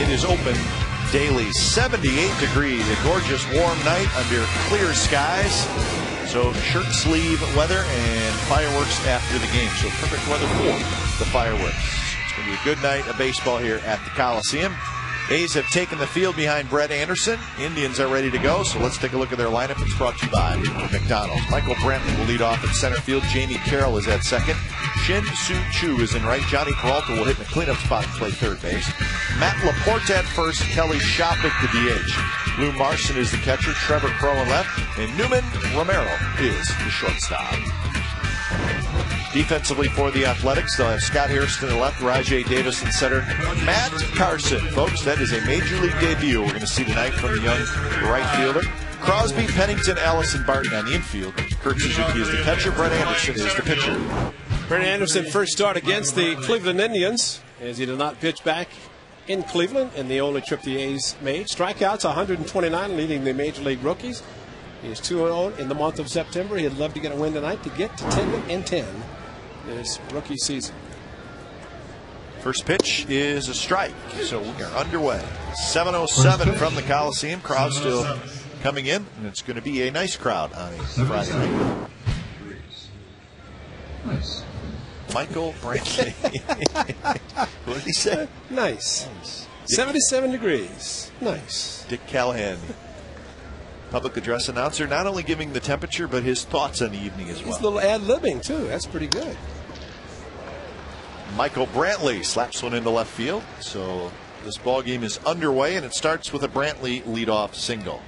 It is open daily, 78 degrees, a gorgeous warm night under clear skies. So shirt sleeve weather and fireworks after the game. So perfect weather for the fireworks. It's going to be a good night of baseball here at the Coliseum. A's have taken the field behind Brett Anderson. Indians are ready to go, so let's take a look at their lineup. It's brought to you by McDonald's. Michael Brantley will lead off at center field. Jamie Carroll is at second. Shin-Soo Choo is in right. Johnny Peralta will hit in the cleanup spot and play third base. Matt Laporte at first. Kelly Shoppach the DH. Lou Marson is the catcher. Trevor Crow in left. And Newman Romero is the shortstop. Defensively for the Athletics, they'll have Scott Hairston in left, Rajai Davis in center. Matt Carson, folks, that is a major league debut we're going to see tonight from the young right fielder. Crosby, Pennington, Allison Barton on the infield. Kurt Suzuki is the catcher. Brett Anderson is the pitcher. Brett Anderson first start against the Cleveland Indians, as he did not pitch back in Cleveland in the only trip the A's made. Strikeouts 129, leading the major league rookies. He is 2-0 in the month of September. He'd love to get a win tonight to get to 10-10 this rookie season. First pitch is a strike, so we are underway. 7:07 from the Coliseum. Crowd still coming in, and it's going to be a nice crowd on a Friday night. Nice. Michael Brantley. What did he say? Nice. 77 degrees. Nice. Dick Callahan, public address announcer, not only giving the temperature, but his thoughts on the evening as well. He's a little ad-libbing, too. That's pretty good. Michael Brantley slaps one into left field. So this ball game is underway, and it starts with a Brantley leadoff single.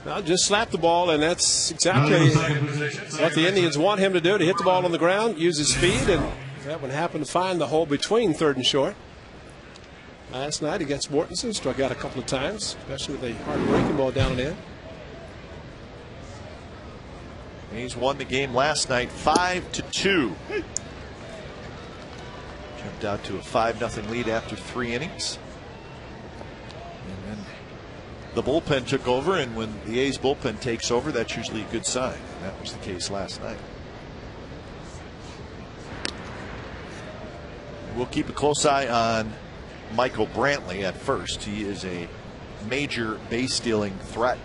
Now just slap the ball, and that's exactly what the Indians want him to do, to hit the ball on the ground, use his speed, and that one happened to find the hole between third and short. Last night against Mortensen, struck out a couple of times, especially with a hard breaking ball down and in. A's won the game last night 5-2. Jumped out to a 5-0 lead after 3 innings. And then the bullpen took over, and when the A's bullpen takes over, that's usually a good sign. And that was the case last night. We'll keep a close eye on Michael Brantley at first. He is a major base stealing threat.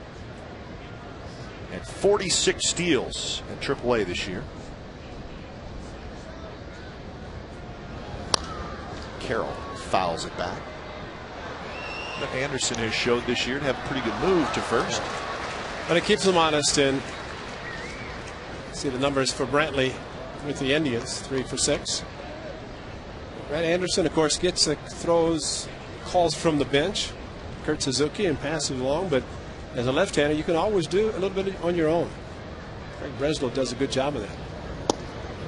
At 46 steals at AAA this year. Carroll fouls it back. But Anderson has showed this year to have a pretty good move to first. But it keeps him honest, and see the numbers for Brantley with the Indians, 3 for 6. Brett Anderson, of course, gets throws, calls from the bench. Kurt Suzuki and passes along, but as a left-hander, you can always do a little bit on your own. Craig Breslow does a good job of that.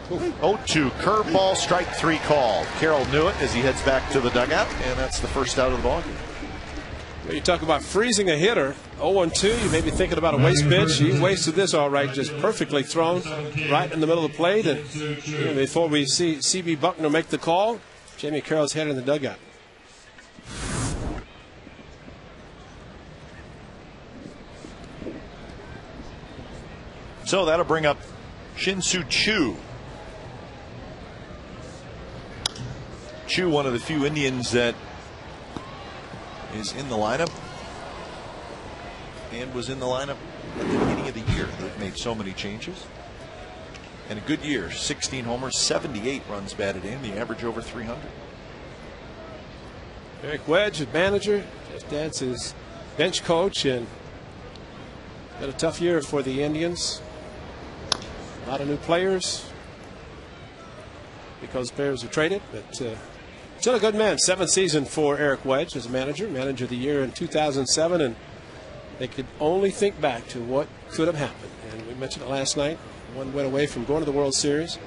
0-2 curveball, strike 3 call. Carroll knew it as he heads back to the dugout, and that's the first out of the ballgame. Well, you talk about freezing a hitter. 0-2, you may be thinking about a waste pitch. He wasted this all right, just perfectly thrown right in the middle of the plate. And before we see C.B. Buckner make the call, Jamie Carroll's head in the dugout. So that'll bring up Shin-Soo Choo. Choo, one of the few Indians that is in the lineup and was in the lineup at the beginning of the year. They've made so many changes. And a good year, 16 homers, 78 runs batted in, the average over 300. Eric Wedge, his manager, Jeff Dance, his bench coach, and had a tough year for the Indians. A lot of new players because players are traded, but still a good man. 7th season for Eric Wedge as a manager of the year in 2007, and they could only think back to what could have happened. And we mentioned it last night. One went away from going to the World Series.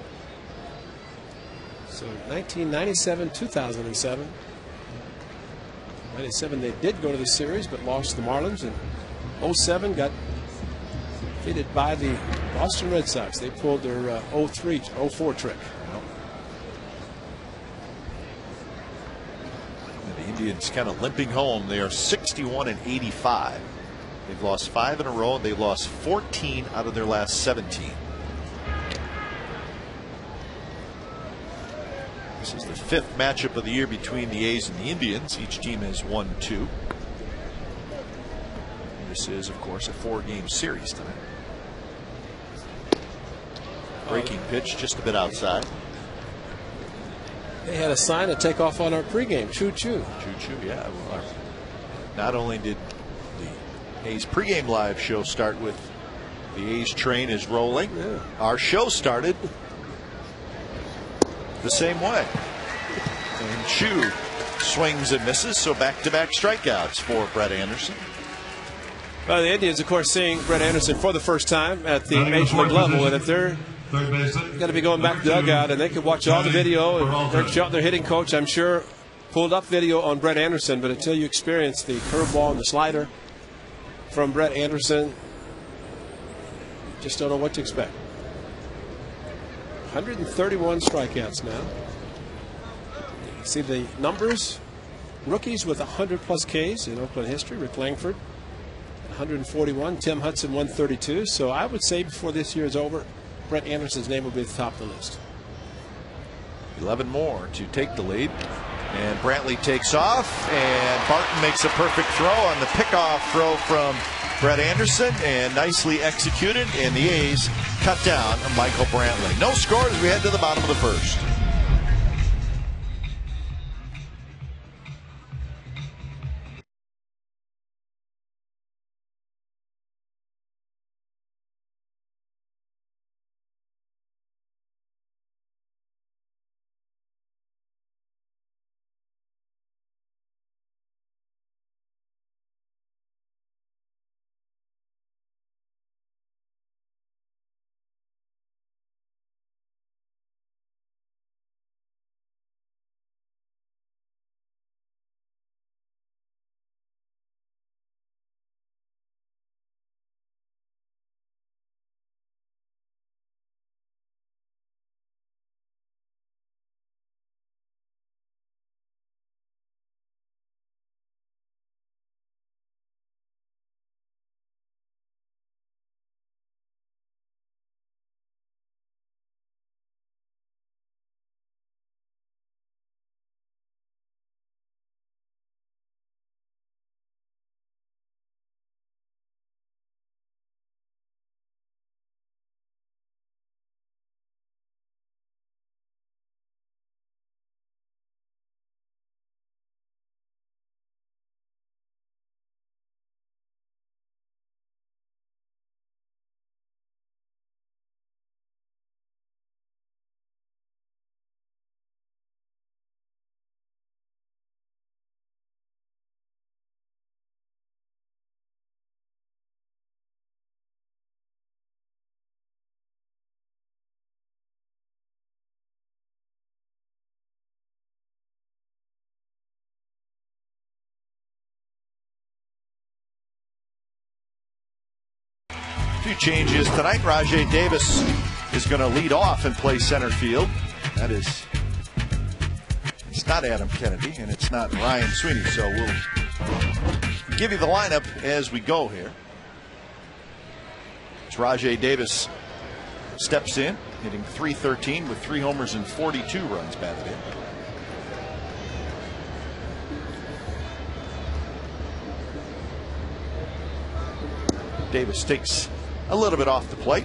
So 1997, 2007. 97 they did go to the series, but lost to the Marlins. And 07 got defeated by the Boston Red Sox. They pulled their 04 trick. The Indians kind of limping home. They are 61-85. They've lost 5 in a row. They've lost 14 out of their last 17. This is the 5th matchup of the year between the A's and the Indians. Each team has won 2. This is, of course, a 4-game series tonight. Breaking pitch just a bit outside. They had a sign to take off on our pregame. Choo choo. Choo choo, yeah. Well, not only did the A's pregame live show start with the A's train is rolling, our show started the same way. And Choo swings and misses, so back-to-back strikeouts for Brett Anderson. Well, the Indians, of course, seeing Brett Anderson for the first time at the major league level, and if they're going to be going back to the dugout, and they could watch all the video, and their hitting coach, I'm sure, pulled up video on Brett Anderson, but until you experience the curveball and the slider from Brett Anderson, you just don't know what to expect. 131 strikeouts now. You see the numbers. Rookies with 100-plus Ks in Oakland history. Rick Langford, 141. Tim Hudson, 132. So I would say before this year is over, Brett Anderson's name will be at the top of the list. 11 more to take the lead. And Brantley takes off, and Barton makes a perfect throw on the pickoff throw from Brett Anderson, and nicely executed, and the A's cut down Michael Brantley. No score as we head to the bottom of the first. Few changes tonight. Rajay Davis is going to lead off and play center field. That is, it's not Adam Kennedy and it's not Ryan Sweeney, so we'll give you the lineup as we go here. As Rajay Davis steps in, hitting .313 with 3 homers and 42 runs batted in. Davis takes a little bit off the plate.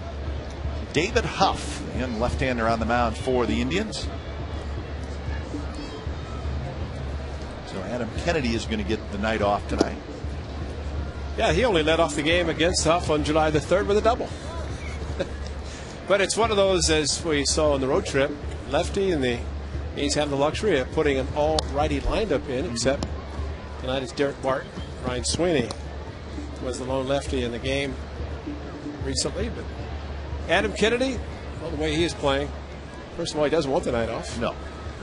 David Huff, the young left-hander on the mound for the Indians. So Adam Kennedy is going to get the night off tonight. Yeah, he only led off the game against Huff on July the 3rd with a double. But it's one of those, as we saw on the road trip, lefty, and the A's have the luxury of putting an all-righty lineup in, except tonight it's Derek Barton. Ryan Sweeney was the lone lefty in the game recently, but Adam Kennedy, well, the way he is playing, first of all, he doesn't want the night off. No.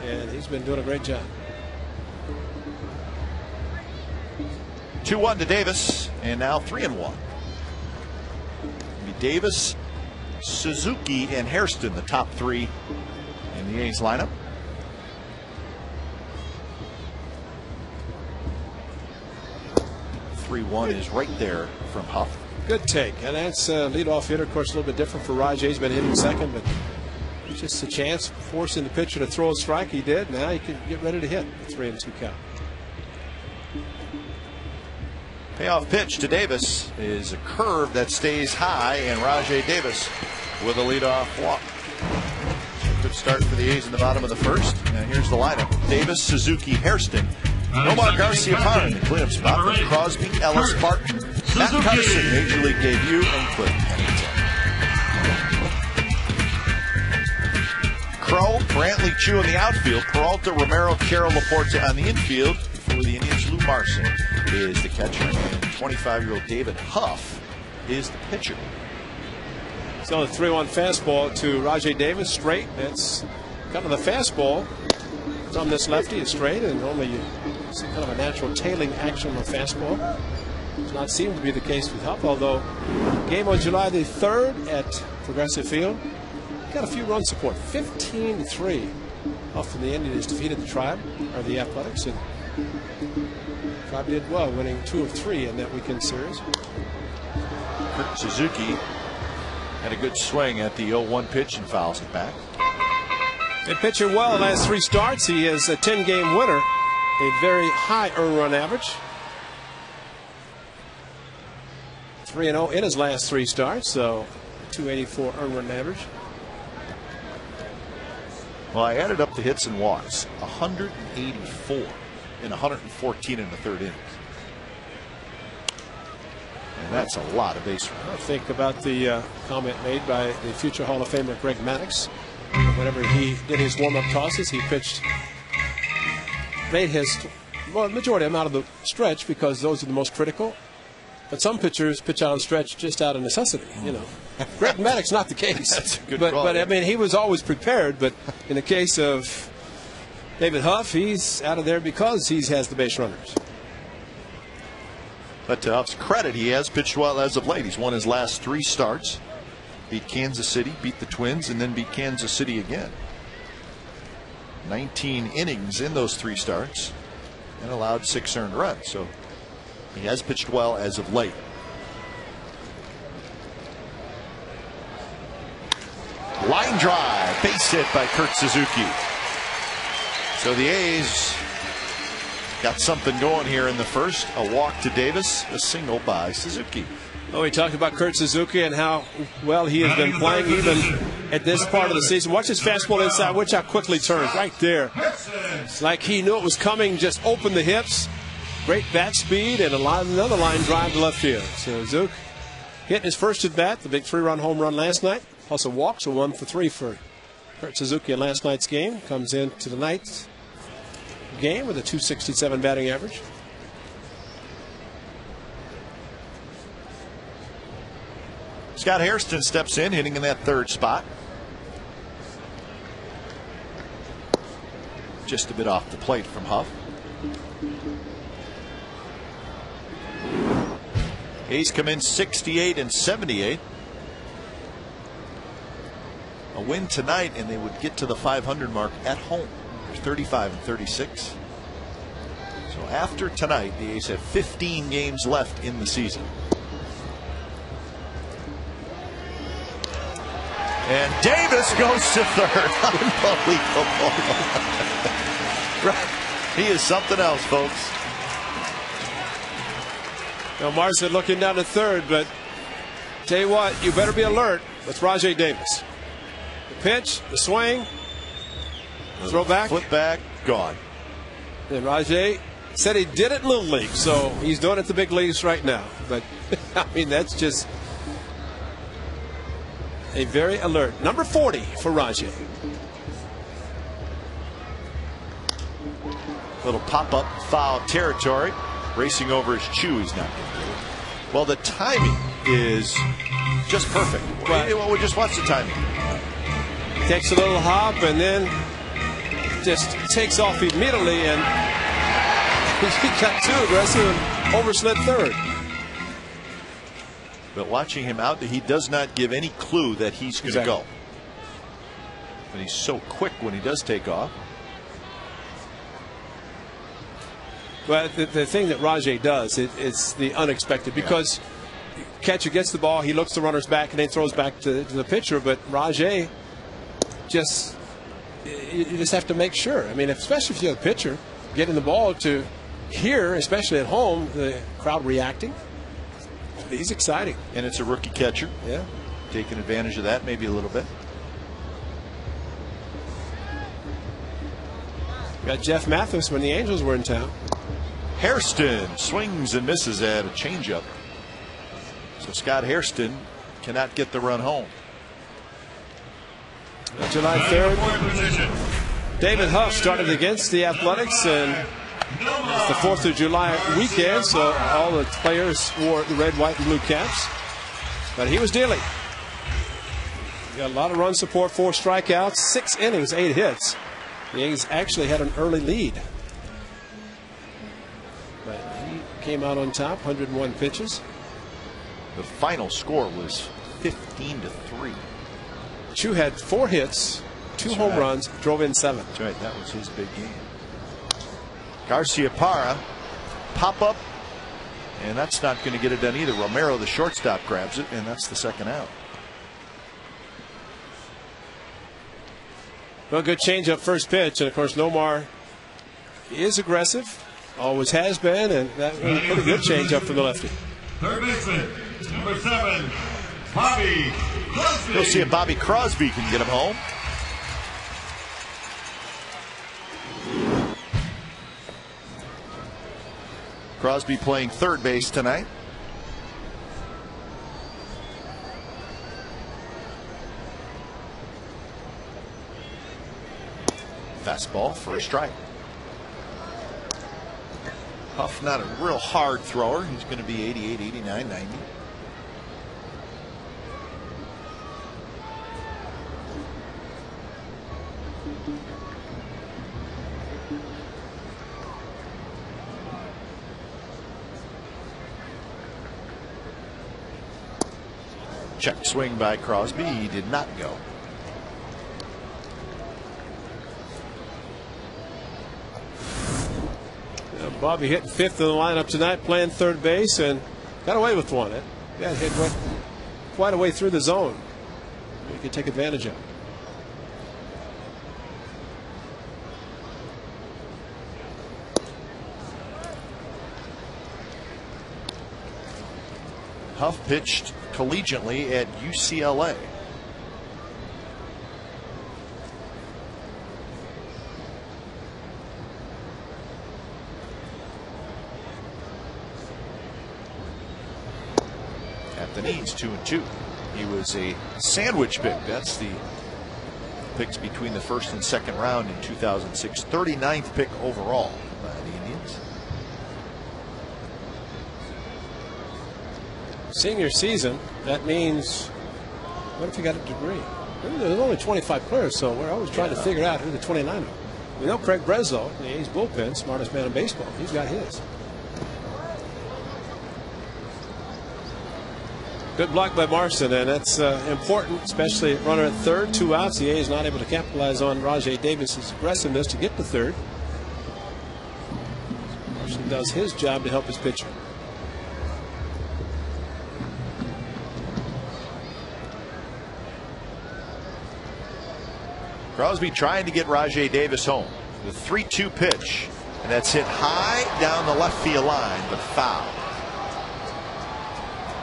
And he's been doing a great job. 2-1 to Davis, and now 3-1. Davis, Suzuki, and Hairston, the top 3 in the A's lineup. .3-1 is right there from Huff. Good take, and that's leadoff hitter. Of course, a little bit different for Rajay. He's been hitting second, but just a chance, forcing the pitcher to throw a strike. He did. Now he can get ready to hit the 3-2 count. Payoff pitch to Davis is a curve that stays high, and Rajai Davis with a leadoff walk. Good start for the A's in the bottom of the first. Now here's the lineup: Davis, Suzuki, Hairston, Nomar Garcia Parra in the cleanup spot, then Crosby, Ellis, Barton, Matt Carson, Major League debut, and Cliff Pennington. Crow, Brantley, Chu in the outfield, Peralta, Romero, Carroll, Laporta on the infield. For the Indians, Lou Marson is the catcher, and 25-year-old David Huff is the pitcher. So the 3-1 fastball to Rajai Davis, straight. That's kind of the fastball from this lefty. It's straight, and only you see kind of a natural tailing action on the fastball. Does not seem to be the case with Huff, although game on July the 3rd at Progressive Field got a few run support. 15-3. Huff and the Indians defeated the Tribe, or the Athletics, and Tribe did well, winning 2 of 3 in that weekend series. Kurt Suzuki had a good swing at the 0-1 pitch and fouls it back. They pitcher well the last 3 starts. He is a 10-game winner, a very high earned run average. 3-0 in his last 3 starts, so 284 earned run average. Well, I added up the hits and walks: 184 in 114 in the 3rd innings. And that's a lot of base runners. I think about the comment made by the future Hall of Famer Greg Maddox. Whenever he did his warm-up tosses, he made his majority out of the stretch because those are the most critical. But some pitchers pitch out of stretch just out of necessity, you know. Greg Maddox, not the case. That's a good call. But yeah. I mean, he was always prepared. But in the case of David Huff, he's out of there because he has the base runners. But to Huff's credit, he has pitched well as of late. He's won his last 3 starts. Beat Kansas City, beat the Twins, and then beat Kansas City again. 19 innings in those 3 starts and allowed 6 earned runs. So he has pitched well as of late. Line drive, base hit by Kurt Suzuki. So the A's got something going here in the first. A walk to Davis, a single by Suzuki. Oh, we talked about Kurt Suzuki and how well he has been playing even at this part of the season. Watch his fastball inside. Watch how quickly it turns right there. It's like he knew it was coming, just opened the hips. Great bat speed and another line drive to left field. So Zook hitting his first at bat, the big 3-run home run last night. Plus a walk, so 1 for 3 for Kurt Suzuki in last night's game. Comes into tonight's game with a .267 batting average. Scott Hairston steps in, hitting in that 3rd spot. Just a bit off the plate from Huff. A's come in 68 and 78. A win tonight and they would get to the 500 mark at home. They're 35 and 36. So after tonight, the A's have 15 games left in the season. And Davis goes to 3rd. Unbelievable. He is something else, folks. Now Marson looking down to 3rd, but tell you what, you better be alert with Rajai Davis. The pitch, the swing, throw back. Flip back, gone. And Rajai said he did it in Little League, so he's doing it at the big leagues right now. But, I mean, that's just a very alert. Number 40 for Rajai. Little pop-up foul territory. Racing over his Chew. He's not going to do it. Well, the timing is just perfect. Well, we'll just watch the timing. Takes a little hop and then just takes off immediately, and he got too aggressive and overslid 3rd. But watching him out, he does not give any clue that he's going to go. But he's so quick when he does take off. Well, the thing that Rajai does, it's the unexpected, because catcher gets the ball, he looks the runners back, and then throws back to the pitcher. But Rajai just you just have to make sure. I mean, especially if you're a pitcher, getting the ball to here, especially at home, the crowd reacting. He's exciting. And it's a rookie catcher. Yeah. Taking advantage of that maybe a little bit. Got Jeff Mathis when the Angels were in town. Hairston swings and misses at a changeup. So Scott Hairston cannot get the run home. July 3rd, David Huff started against the Athletics, and it's the 4th of July weekend, so all the players wore the red, white, and blue caps. But he was dealing. Got a lot of run support, 4 strikeouts, 6 innings, 8 hits. The Yankees actually had an early lead. But he came out on top, 101 pitches. The final score was 15-3. Chu had 4 hits, 2 home runs, drove in 7. That's right. That was his big game. Garcia Parra, pop up, and that's not going to get it done either. Romero, the shortstop, grabs it, and that's the second out. Well, good changeup first pitch, and of course Nomar is aggressive, always has been, and that was a pretty good changeup for the lefty. Third baseman, number 7, Bobby Crosby. We'll see if Bobby Crosby can get him home. Crosby playing third base tonight. Fastball for a strike. Huff not a real hard thrower. He's going to be 88, 89, 90. Check swing by Crosby. He did not go. Bobby hitting 5th in the lineup tonight, playing third base, and got away with one. That hit went quite a way through the zone. You could take advantage of. Huff pitched collegiately at UCLA. At the knees, 2-2. He was a sandwich pick. That's the picks between the first and second round in 2006. 39th pick overall by the Indians. Senior season, that means, what if he got a degree? There's only 25 players, so we're always trying to figure out who the 29 are. We know Craig Breslow, the A's bullpen, smartest man in baseball. He's got his. Good block by Marston, and that's important, especially runner at third, 2 outs. The A's not able to capitalize on Rajay Davis's aggressiveness to get to third. Marston does his job to help his pitcher. Crosby trying to get Rajay Davis home. The 3-2 pitch, and that's hit high down the left field line, but foul.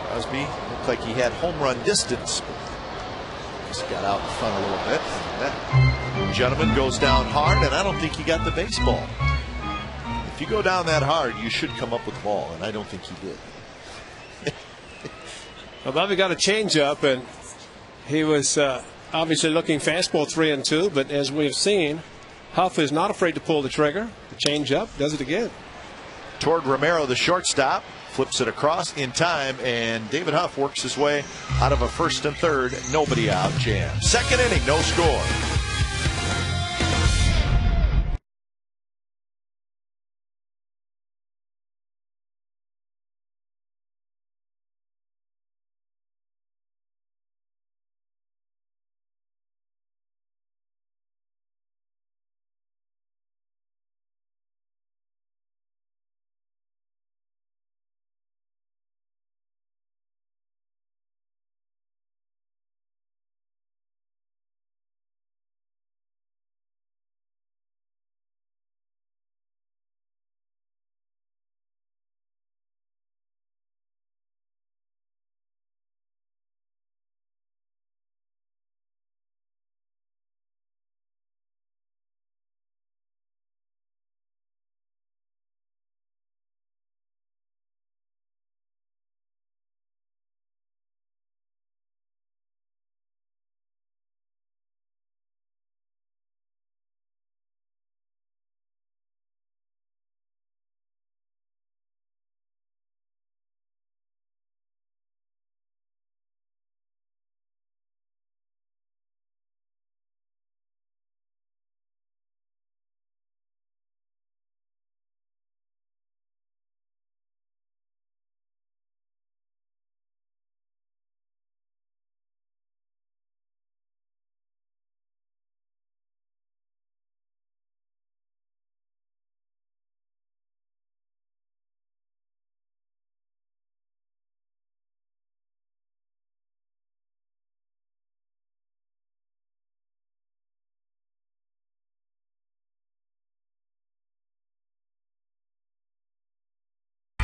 Crosby looked like he had home run distance. Just got out in front a little bit. That gentleman goes down hard, and I don't think he got the baseball. If you go down that hard, you should come up with the ball, and I don't think he did. Well, Bobby got a changeup, and he was obviously looking fastball 3-2, but as we have seen, Huff is not afraid to pull the trigger. The changeup does it again. Toward Romero, the shortstop, flips it across in time, and David Huff works his way out of a first and third, nobody out jam. Second inning, no score.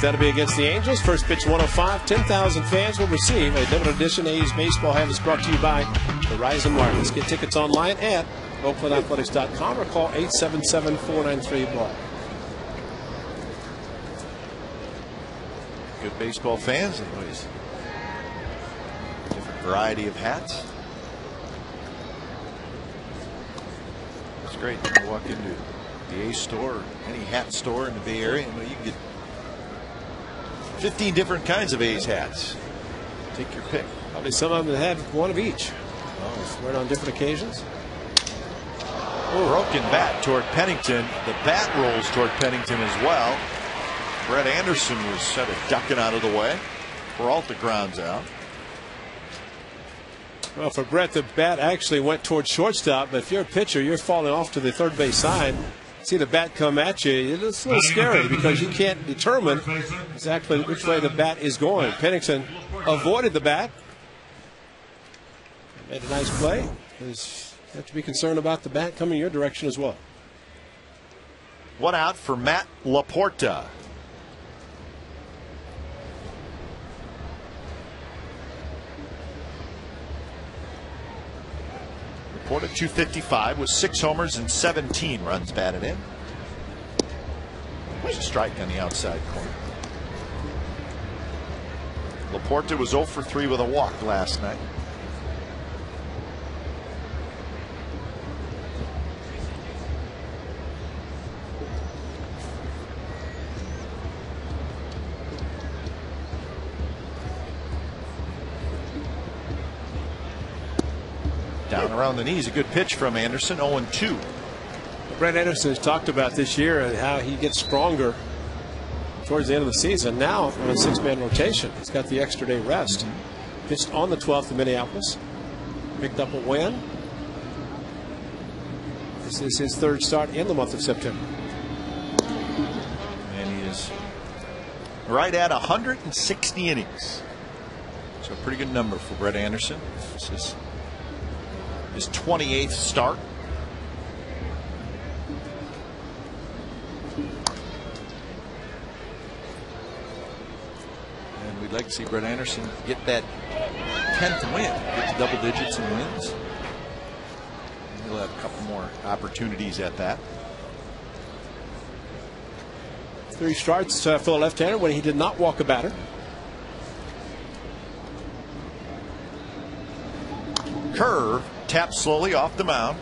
That'll be against the Angels. First pitch 105. 10,000 fans will receive a limited edition A's baseball hat. Is brought to you by Verizon Wireless. Get tickets online at OaklandAthletics.com or call 877-493-BALL. Good baseball fans, anyways. Different variety of hats. It's great. You walk into the A's store, or any hat store in the Bay Area, you can get 15 different kinds of A's hats. Take your pick. Probably some of them have one of each. Oh, wear it on different occasions. Broken bat toward Pennington. The bat rolls toward Pennington as well. Brett Anderson was sort of ducking out of the way. Peralta grounds out. Well, for Brett, the bat actually went towards shortstop, but if you're a pitcher, you're falling off to the third base side. See the bat come at you. It's a little scary because you can't determine exactly which way the bat is going. Pennington avoided the bat. Made a nice play. You have to be concerned about the bat coming your direction as well. One out for Matt Laporta. Laporta 255 with 6 homers and 17 runs batted in. There's a strike on the outside corner. Laporta was 0 for 3 with a walk last night. Down around the knees, a good pitch from Anderson. 0-2. Brett Anderson has talked about this year and how he gets stronger towards the end of the season. Now on a 6-man rotation, he's got the extra day rest. Pitched on the 12th in Minneapolis, picked up a win. This is his 3rd start in the month of September. And he is right at 160 innings. So a pretty good number for Brett Anderson. This is his 28th start. And we'd like to see Brett Anderson get that 10th win, get to double digits in wins. And he'll have a couple more opportunities at that. 3 starts for the left-hander when he did not walk a batter. Curve tapped slowly off the mound.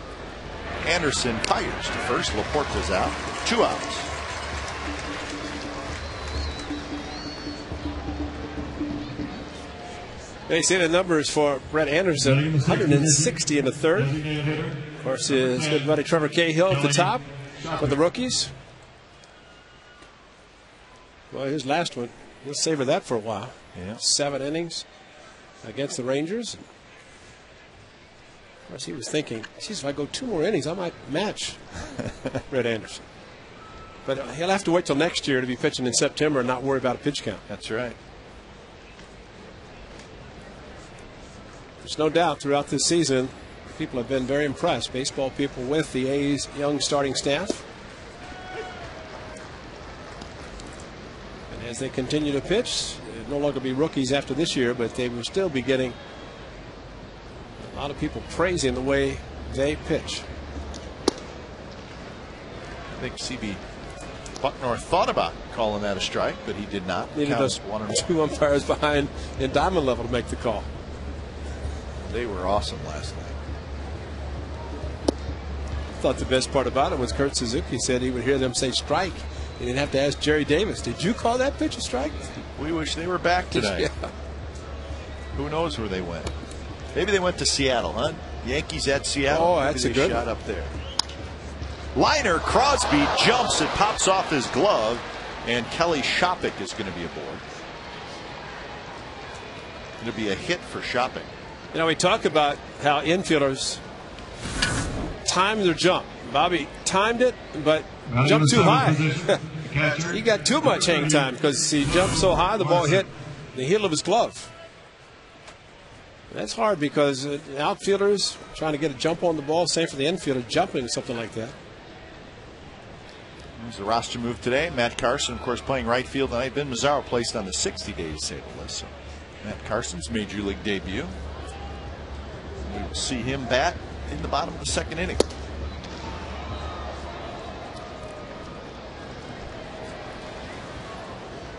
Anderson fires to first. Laporta's out. 2 outs. They say the numbers for Brett Anderson: 160 in the 3rd. Of course, his good buddy Trevor Cahill at the top for the rookies. Well, his last one, he'll savor that for a while. Yeah. 7 innings against the Rangers. Of course, he was thinking, geez, if I go 2 more innings, I might match Brett Anderson. But he'll have to wait till next year to be pitching in September and not worry about a pitch count. That's right. There's no doubt throughout this season, people have been very impressed, baseball people, with the A's young starting staff. And as they continue to pitch, they'll no longer be rookies after this year, but they will still be getting a lot of people praising the way they pitch. I think C.B. Bucknor thought about calling that a strike, but he did not. Needed those 2 umpires behind in diamond level to make the call. They were awesome last night. I thought the best part about it was Kurt Suzuki said he would hear them say strike, and he'd have to ask Jerry Davis, did you call that pitch a strike? We wish they were back tonight. Yeah. Who knows where they went? Maybe they went to Seattle, huh? Yankees at Seattle. Oh, that's Maybe a good shot up there. Liner, Crosby jumps. It pops off his glove, and Kelly Shopik is going to be aboard. It'll be a hit for Shopik. You know, we talk about how infielders time their jump. Bobby timed it, but jumped too high. He got too much hang time because he jumped so high, the ball hit the heel of his glove. That's hard because outfielders trying to get a jump on the ball, same for the infielder jumping something like that. There's the roster move today. Matt Carson, of course, playing right field tonight. Ben Mazzaro placed on the 60-day disabled list. So Matt Carson's major league debut. We will see him bat in the bottom of the second inning.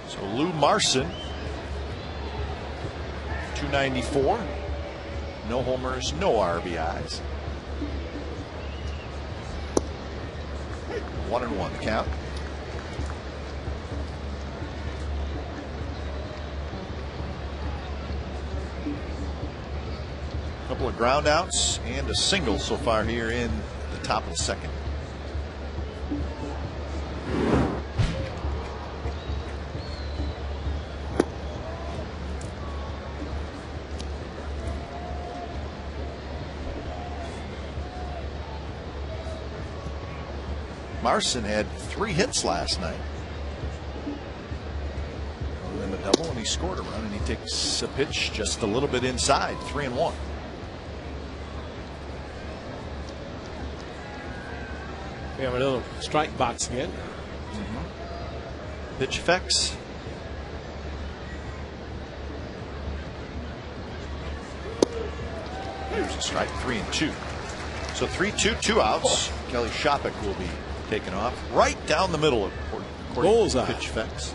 So Lou Marson, 294. No homers, no RBIs. 1-1 the count. Couple of ground outs and a single so far here in the top of the second. Marson had 3 hits last night. And then a double, and he scored a run, and he takes a pitch just a little bit inside, 3-1. We have a little strike box again. Pitch effects. Here's a strike, 3-2. So 3-2, 2 outs. Kelly Shopik will be taken off right down the middle of Bullseye. pitch effects.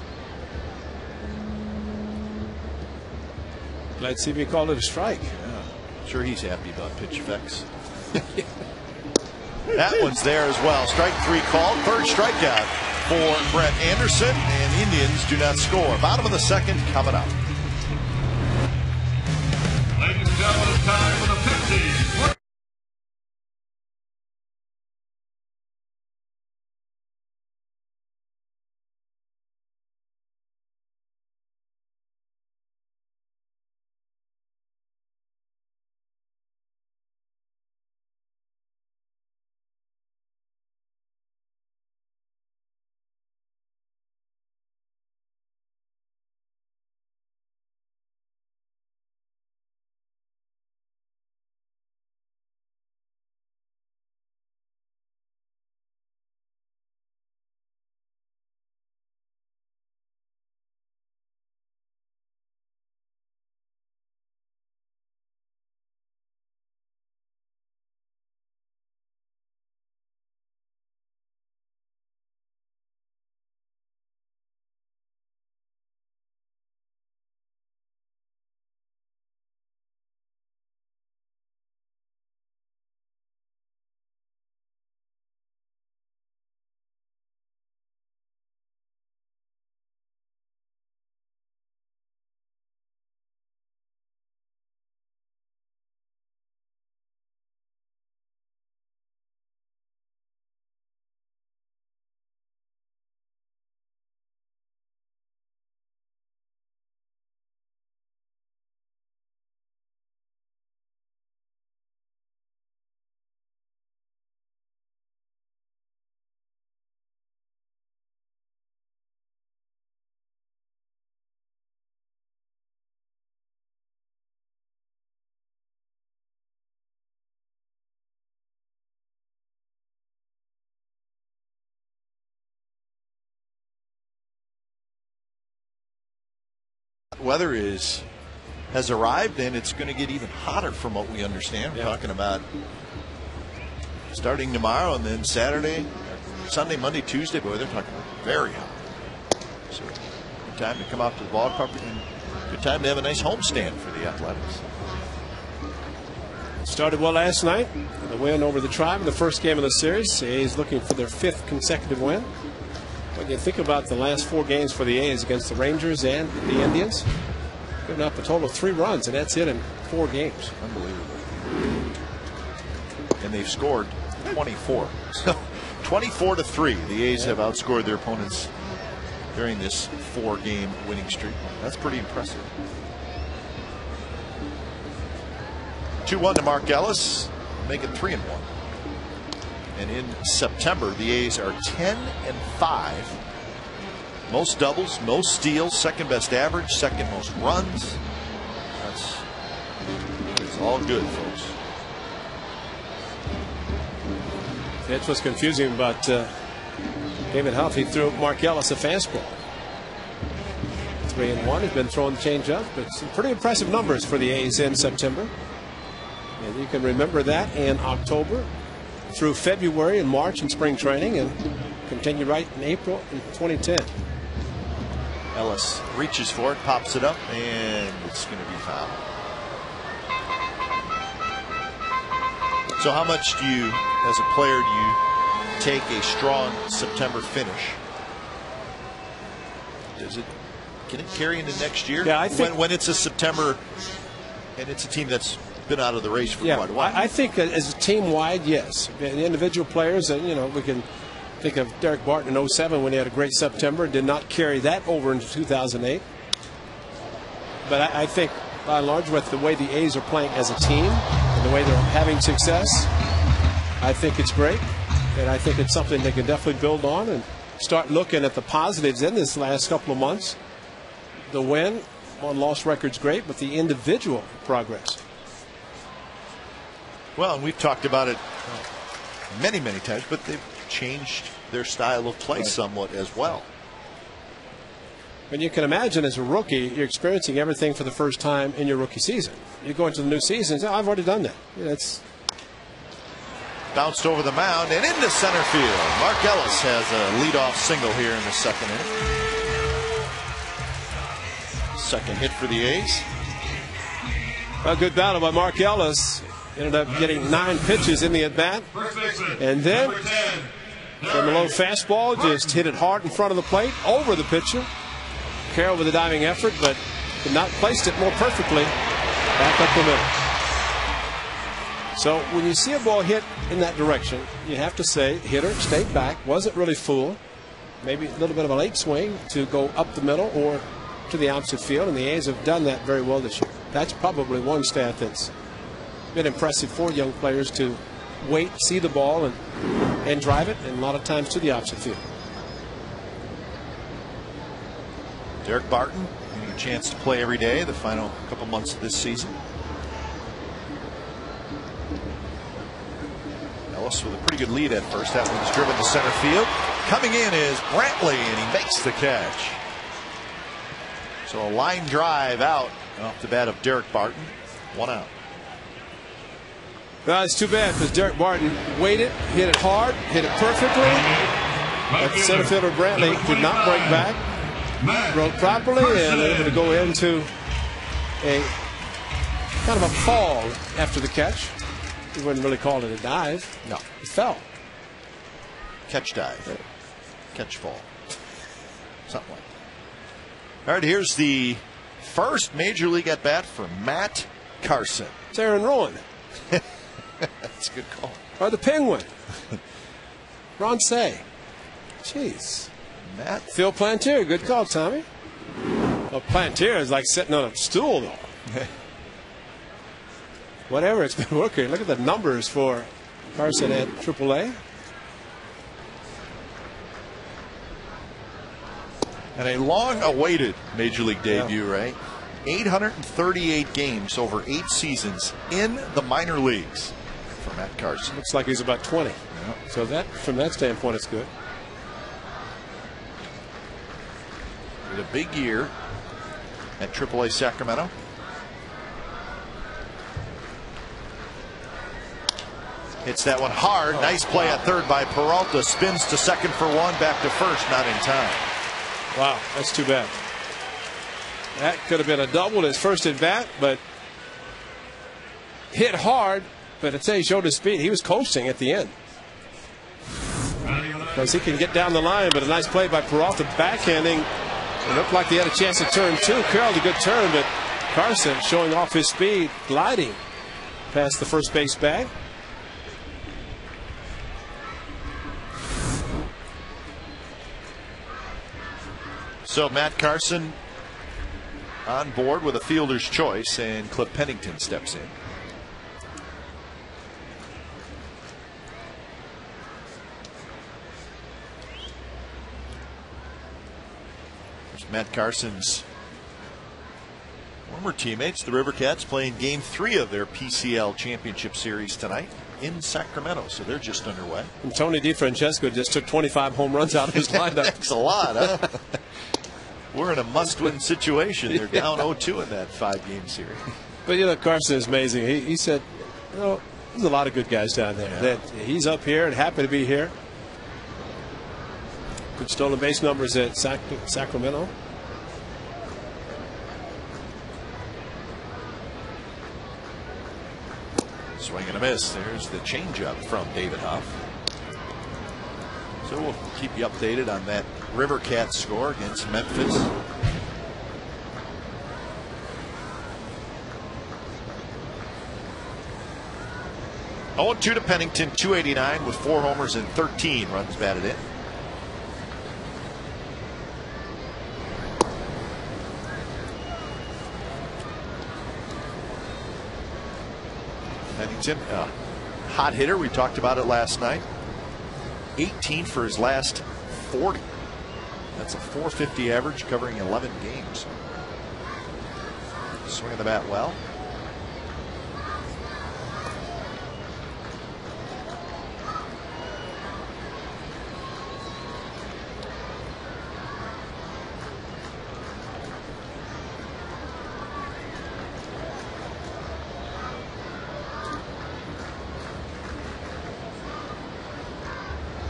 Let's see if he called it a strike. Yeah, sure he's happy about pitch effects. That one's there as well. Strike 3 called. Third strikeout for Brett Anderson, and the Indians do not score. Bottom of the second coming up. Ladies and gentlemen, it's time for the 50. Weather has arrived, and it's going to get even hotter from what we understand. We're talking about starting tomorrow and then Saturday, Sunday, Monday, Tuesday. Boy, they're talking very hot. So good time to come out to the ballpark, and good time to have a nice homestand for the Athletics. Started well last night. The win over the Tribe in the first game of the series. The A's looking for their 5th consecutive win. When you think about the last 4 games for the A's against the Rangers and the Indians, giving up a total of 3 runs, and that's it in 4 games. Unbelievable. And they've scored 24. So 24-3. The A's have outscored their opponents during this 4-game winning streak. That's pretty impressive. 2-1 to Mark Ellis, make it 3-1. And in September, the A's are 10-5. Most doubles, most steals, second best average, second most runs. It's all good, folks. That's what's confusing about David Huff, he threw Mark Ellis a fastball. 3-1. He's been throwing the changeup, but some pretty impressive numbers for the A's in September. And you can remember that in October through February and March in spring training, and continue right in April in 2010. Ellis reaches for it, pops it up, and it's going to be fouled. So how much do you, as a player, do you take a strong September finish? Can it carry into next year? Yeah, I think when it's a September and it's a team that's been out of the race for quite a while. I think as a team wide, yes. The individual players, and we can think of Derek Barton in 07 when he had a great September, did not carry that over into 2008. But I think by and large, with the way the A's are playing as a team and the way they're having success, I think it's great. And I think it's something they can definitely build on and start looking at the positives in this last couple of months. The win on loss record's great, but the individual progress. Well, and we've talked about it many, many times, but they've changed their style of play somewhat as well. And you can imagine as a rookie, you're experiencing everything for the first time in your rookie season. You go into the new season and say, I've already done that. It's bounced over the mound and into center field. Mark Ellis has a leadoff single here in the second inning. Second hit for the A's. A good battle by Mark Ellis. Ended up getting 9 pitches in the at-bat. And then from a low fastball, just hit it hard in front of the plate, over the pitcher. Carroll with a diving effort, but could not place it more perfectly back up the middle. So when you see a ball hit in that direction, you have to say, hitter stayed back, wasn't really fooled. Maybe a little bit of a late swing to go up the middle or to the opposite field, and the A's have done that very well this year. That's probably one stat that's been impressive for young players, to wait, see the ball, and drive it, and a lot of times to the opposite field. Derek Barton getting a chance to play every day the final couple months of this season. Ellis with a pretty good lead at first. That one's driven to center field. Coming in is Brantley, and he makes the catch. So a line drive out off the bat of Derek Barton. 1 out. Well, it's too bad because Derek Barton waited, hit it hard, hit it perfectly. But center fielder Brantley did not break back. Broke properly and able to go into a kind of a fall after the catch. You wouldn't really call it a dive. No. It fell. Catch dive. Yeah. Catch fall. Something like that. All right, here's the first major league at bat for Matt Carson. It's Aaron Rowan. That's a good call. Or the Penguin. Ron Say. Jeez. Matt. Phil Plantier. Good call, Tommy. Well, Plantier is like sitting on a stool, though. Whatever, it's been working. Look at the numbers for Carson at AAA. And a long-awaited Major League debut, right? 838 games over 8 seasons in the minor leagues for Matt Carson. Looks like he's about 20. Yeah. So that, from that standpoint, it's good. With a big year at AAA Sacramento. Hits that one hard. Nice play at third by Peralta. Spins to second for 1. Back to first. Not in time. Wow, that's too bad. That could have been a double his first at bat, but hit hard. But I'd say he showed his speed. He was coasting at the end. Because he can get down the line, but a nice play by Peralta backhanding. It looked like they had a chance to turn 2. Carroll a good turn, but Carson showing off his speed, gliding past the first base bag. So Matt Carson on board with a fielder's choice, and Cliff Pennington steps in. There's Matt Carson's former teammates, the River Cats, playing Game 3 of their PCL Championship Series tonight. in Sacramento, so they're just underway. And Tony DeFrancesco just took 25 home runs out of his lineup. That's a lot, huh? We're in a must-win situation. They're down 0-2 in that 5-game series. But Carson is amazing. He said, there's a lot of good guys down there. Yeah. That he's up here and happy to be here. Good stolen base numbers at Sacramento. Swing and a miss. There's the changeup from David Huff. So we'll keep you updated on that River Cats score against Memphis. Oh, 2 to Pennington, 289 with 4 homers and 13 runs batted in. Pennington, hot hitter. We talked about it last night. 18 for his last 40. That's a .450 average covering 11 games. Swinging the bat well.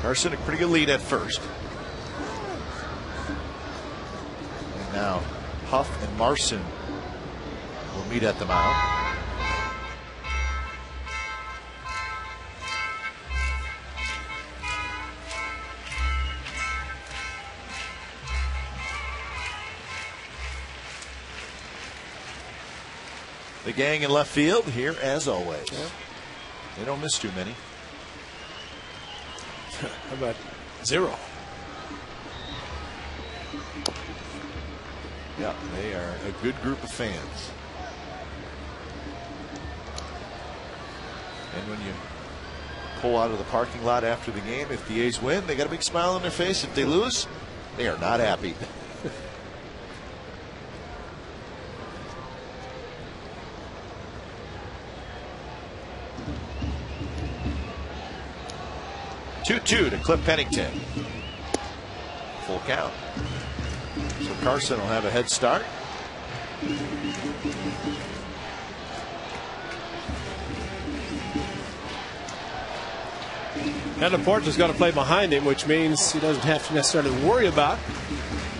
Carson, a pretty good lead at first. And now Huff and Marson will meet at the mound. The gang in left field here as always. Yeah. They don't miss too many. How about 0? Yeah, they are a good group of fans. And when you pull out of the parking lot after the game, if the A's win, they got a big smile on their face. If they lose, they are not happy. 2-2 to Cliff Pennington. Full count. So Carson will have a head start. And Laporte is going to play behind him, which means he doesn't have to necessarily worry about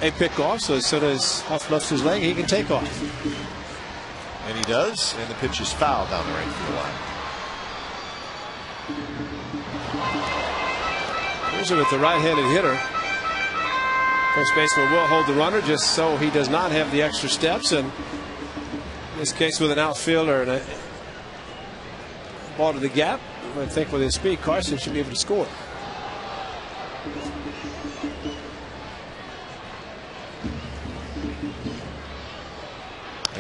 a pickoff. So as soon as Huff lifts his leg, he can take off. And he does. And the pitch is fouled down the right field line. Here's it with the right-handed hitter. First baseman will hold the runner just so he does not have the extra steps. And in this case, with an outfielder and a ball to the gap, I think with his speed, Carson should be able to score.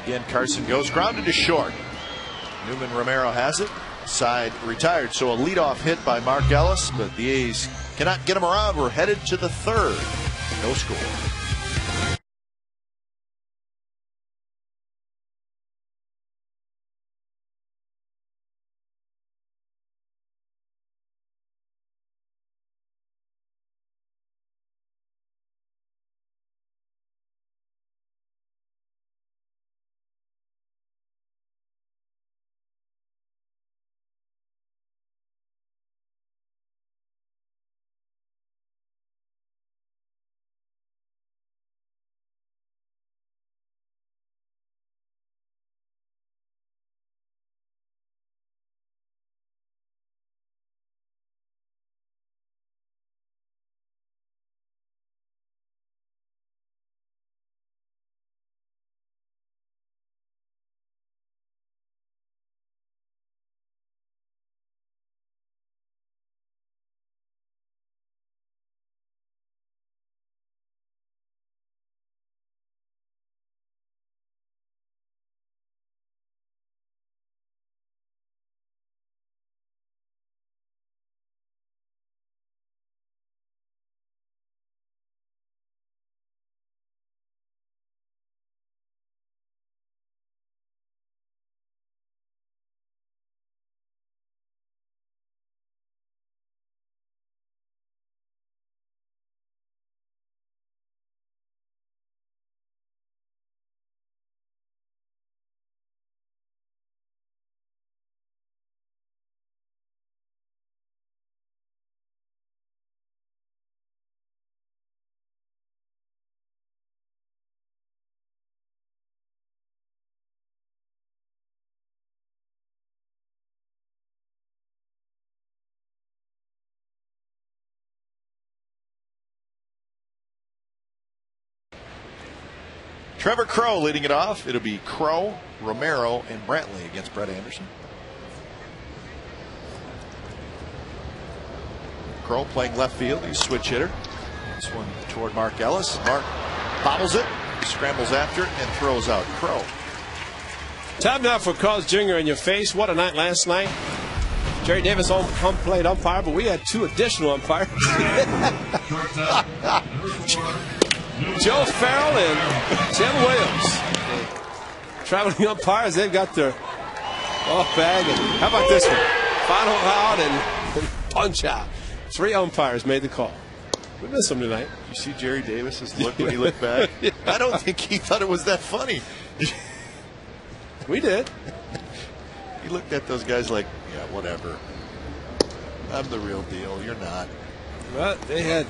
Again, Carson goes grounded to short. Newman Romero has it. Side retired. So a leadoff hit by Mark Ellis, but the A's cannot get him around. We're headed to the third. No score. Trevor Crow leading it off. It'll be Crow, Romero, and Brantley against Brett Anderson. Crow playing left field. He's a switch hitter. This one toward Mark Ellis. Mark bobbles it, scrambles after it, and throws out. Crow. Time now for calls, Junior, in your face. What a night last night. Jerry Davis home plate umpire, but we had 2 additional umpires. Joe Farrell and Tim Williams. Traveling umpires, they've got their off bag. And how about this one? Final out and punch out. 3 umpires made the call. We missed them tonight. You see Jerry Davis's look when he looked back? Yeah. I don't think he thought it was that funny. We did. He looked at those guys like, yeah, whatever. I'm the real deal. You're not. Well, they had,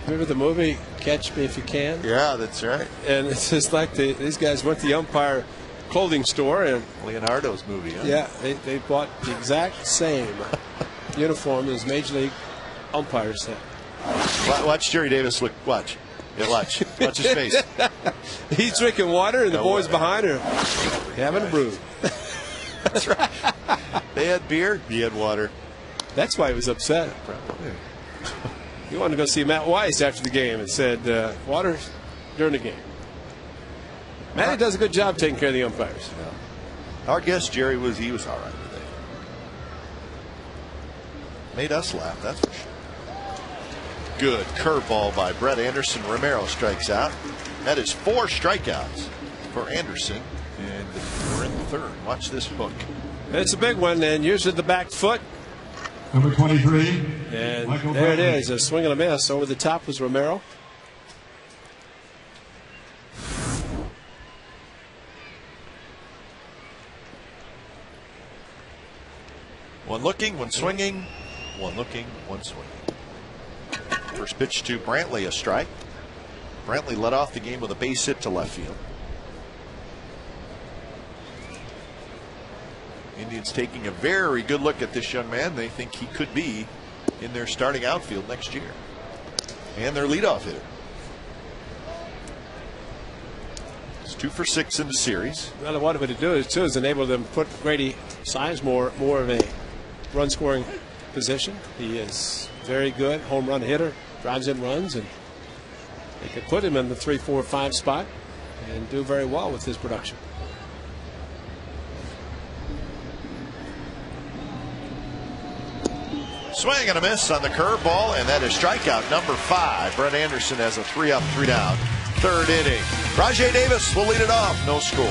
remember the movie Catch Me If You Can? Yeah, that's right. And it's just like these guys went to the umpire clothing store. And Leonardo's movie, huh? Yeah, they bought the exact same uniform as Major League umpires had. Watch Jerry Davis look. Watch. Yeah, watch. Watch his face. He's drinking water, and the boys behind are having a brew. That's right. They had beer. He had water. That's why he was upset. Probably. He wanted to go see Matt Weiss after the game and said, water during the game. Matty does a good job taking care of the umpires. Yeah. Our guest, Jerry, he was all right today. Made us laugh, that's for sure. Good curveball by Brett Anderson. Romero strikes out. That is 4 strikeouts for Anderson. And we're in the 3rd. Watch this hook. It's a big one, and usually the back foot. Number 23. And Michael there it Brantley. is, a swing and a miss. Over the top was Romero. One looking, one swinging. One looking, one swinging. First pitch to Brantley, a strike. Brantley led off the game with a base hit to left field. Indians taking a very good look at this young man. They think he could be in their starting outfield next year. And their leadoff hitter. It's 2 for 6 in the series. Well, what it do is enable them to put Grady Simes more of a run scoring position. He is very good home run hitter, drives in runs, and they could put him in the 3, 4, 5 spot and do very well with his production. Swing and a miss on the curveball, and that is strikeout number 5. Brett Anderson has a 3-up, 3-down, 3rd inning. Rajai Davis will lead it off. No score.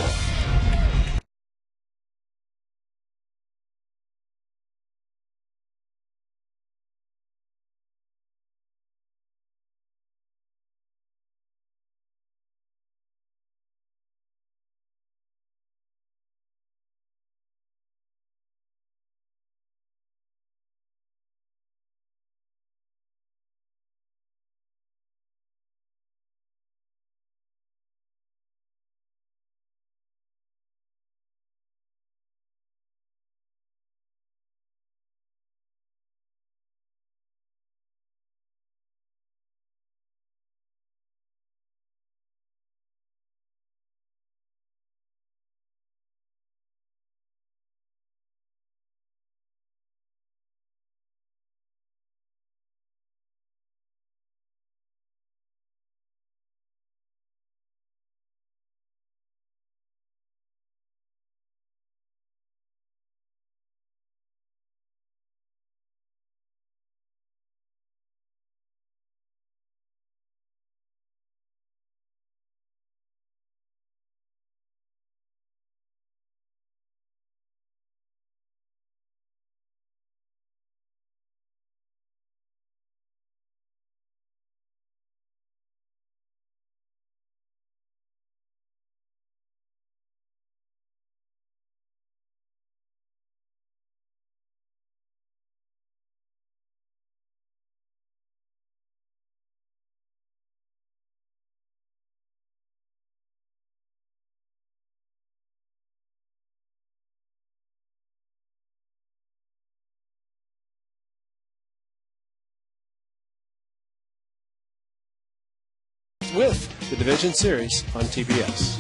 with the Division Series on TBS.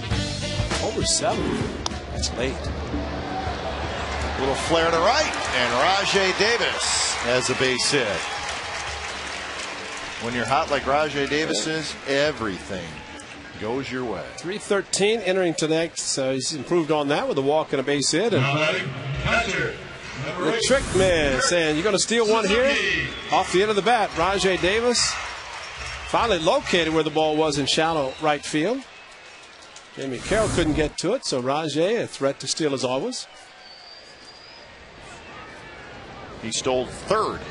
Over 7. That's late. Little flare to right, and Rajay Davis has a base hit. When you're hot like Rajay Davis is, everything goes your way. 3:13 entering tonight, so he's improved on that with a walk and a base hit. And Catcher, the trick man saying, you're going to steal one here? Off the end of the bat, Rajay Davis finally located where the ball was in shallow right field. Jamie Carroll couldn't get to it, so Rajay, a threat to steal as always. He stole third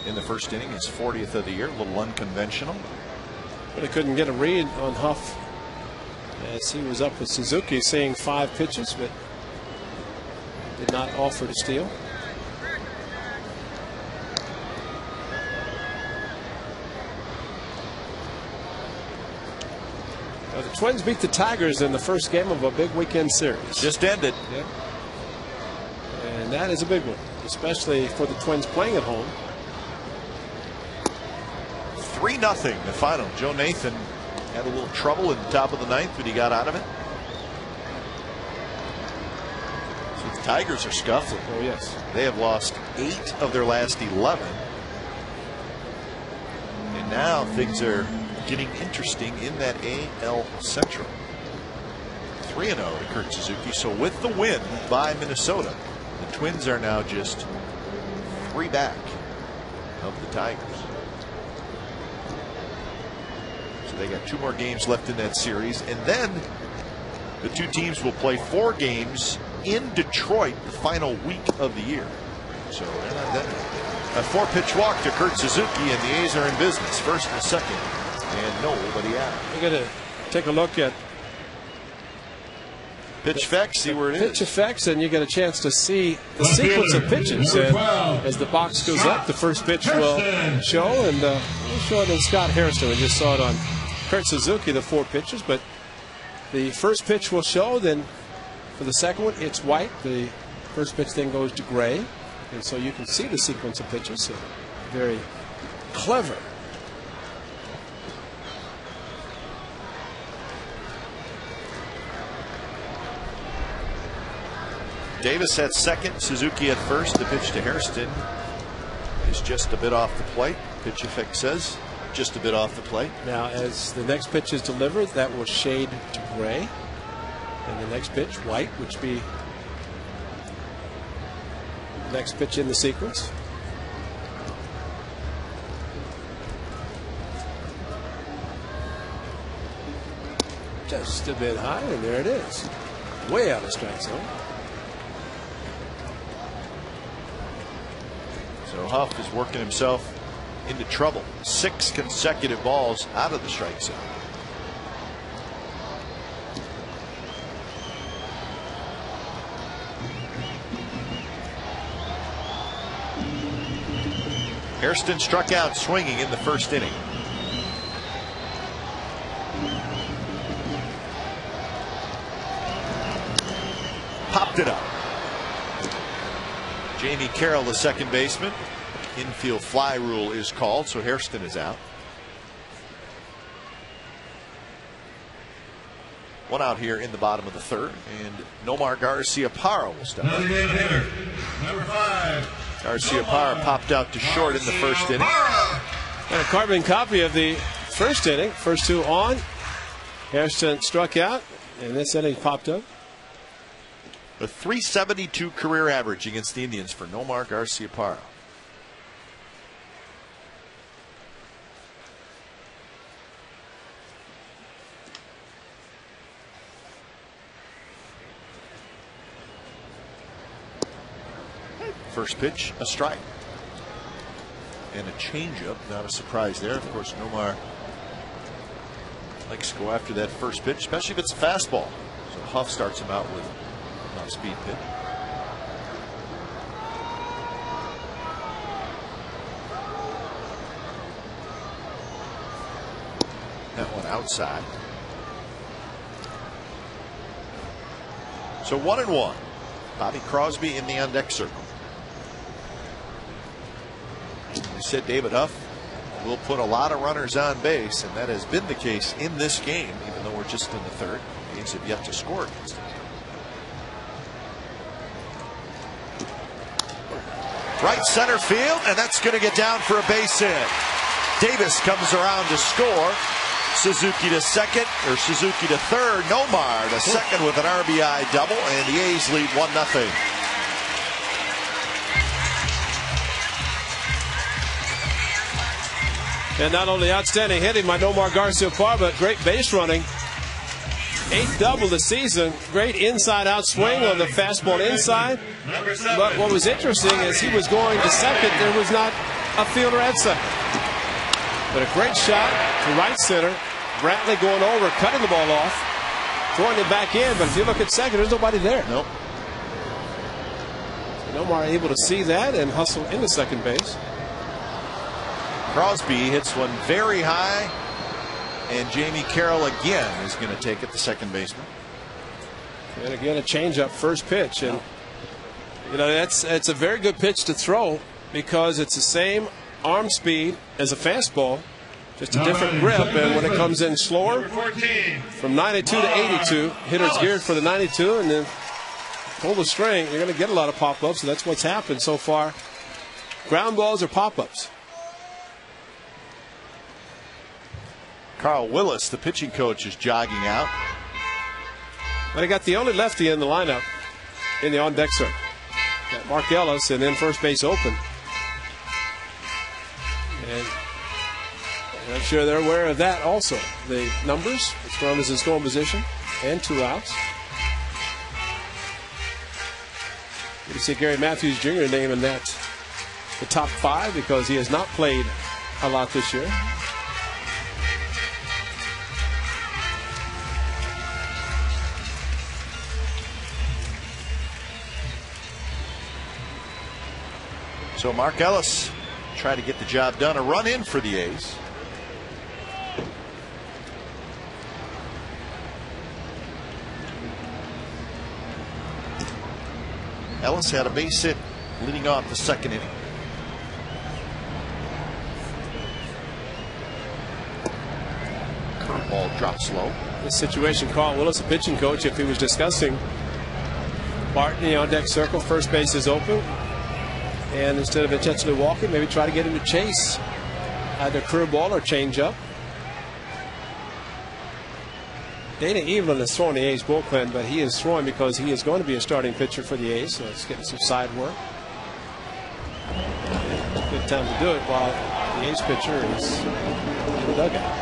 in the first inning, his 40th of the year, a little unconventional. But he couldn't get a read on Huff as he was up with Suzuki, seeing 5 pitches, but did not offer to steal. Now the Twins beat the Tigers in the first game of a big weekend series. Just ended. Yep. And that is a big one, especially for the Twins playing at home. 3-0 the final. Joe Nathan had a little trouble in the top of the 9th, but he got out of it. So the Tigers are scuffling. Oh, yes. They have lost 8 of their last 11. And now things are getting interesting in that AL Central. 3-0 to Kurt Suzuki. So with the win by Minnesota, the Twins are now just 3 back of the Tigers. So they got 2 more games left in that series, and then the 2 teams will play 4 games in Detroit the final week of the year. So they're not done. A 4-pitch walk to Kurt Suzuki, and the A's are in business. First and second, and nobody out. We're going to take a look at pitch effects, see where it is. Pitch effects, and you get a chance to see the sequence of pitches. And as the box goes up, the first pitch will show, and we'll show it on Scott Hairston. We just saw it on Kurt Suzuki, the 4 pitches, but the first pitch will show. Then for the second one, it's white. The first pitch then goes to gray, and so you can see the sequence of pitches. So very clever. Davis at second, Suzuki at first. The pitch to Hairston is just a bit off the plate. Pitch effect says just a bit off the plate. Now, as the next pitch is delivered, that will shade to gray. And the next pitch, white, which be the next pitch in the sequence. Just a bit high, and there it is. Way out of strike zone. So Huff is working himself into trouble. 6 consecutive balls out of the strike zone. Hairston struck out swinging in the first inning. Popped it up. Jamie Carroll, the second baseman. Infield fly rule is called, so Hairston is out. 1 out here in the bottom of the 3rd, and Nomar Garciaparra will step up. Number 5. Garciaparra popped out to short in the first inning. And a carbon copy of the first inning. First 2 on. Hairston struck out, and this inning popped up. A .372 career average against the Indians for Nomar Garciaparra. First pitch, a strike. And a changeup, not a surprise there. Of course, Nomar likes to go after that first pitch, especially if it's a fastball. So Huff starts him out with an off-speed pitch. That one outside. So 1-1. Bobby Crosby in the on-deck circle. We said David Huff will put a lot of runners on base, and that has been the case in this game, even though we're just in the third. The A's have yet to score against it. Right center field, and that's going to get down for a base hit. Davis comes around to score. Suzuki to second, or Suzuki to third. Nomar to second with an RBI double, and the A's lead 1-0. And not only outstanding hitting by Nomar Garciaparra, but great base running. 8th double this season. Great inside-out swing on the fastball inside. But what was interesting is he was going to second. There was not a fielder at second. But a great shot to right center. Brantley going over, cutting the ball off, throwing it back in. But if you look at second, there's nobody there. Nope. So Nomar able to see that and hustle into second base. Crosby hits one very high, and Jamie Carroll again is going to take it, the second baseman. And again, a changeup first pitch, and you know it's a very good pitch to throw because it's the same arm speed as a fastball, just a different grip. And when it comes in slower, from 92 to 82, hitters geared for the 92, and then pull the string, you're going to get a lot of pop-ups, and that's what's happened so far. Ground balls or pop-ups. Carl Willis, the pitching coach, is jogging out. But I got the only lefty in the lineup in the on-deck circle. Got Mark Ellis, and then first base open. And I'm sure they're aware of that also. The numbers, as well as his scoring position, and 2 outs. You see Gary Matthews Jr. naming that the top 5 because he has not played a lot this year. So Mark Ellis try to get the job done. A run in for the A's. Ellis had a base hit leading off the second inning. Curveball drops low. This situation, Carl Willis, a pitching coach, if he was discussing Barton on deck circle, first base is open. And instead of intentionally walking, maybe try to get him to chase either curveball or changeup. Dana Evelyn is throwing the A's bullpen, but he is throwing because he is going to be a starting pitcher for the A's, so it's getting some side work. It's a good time to do it while the A's pitcher is in the dugout.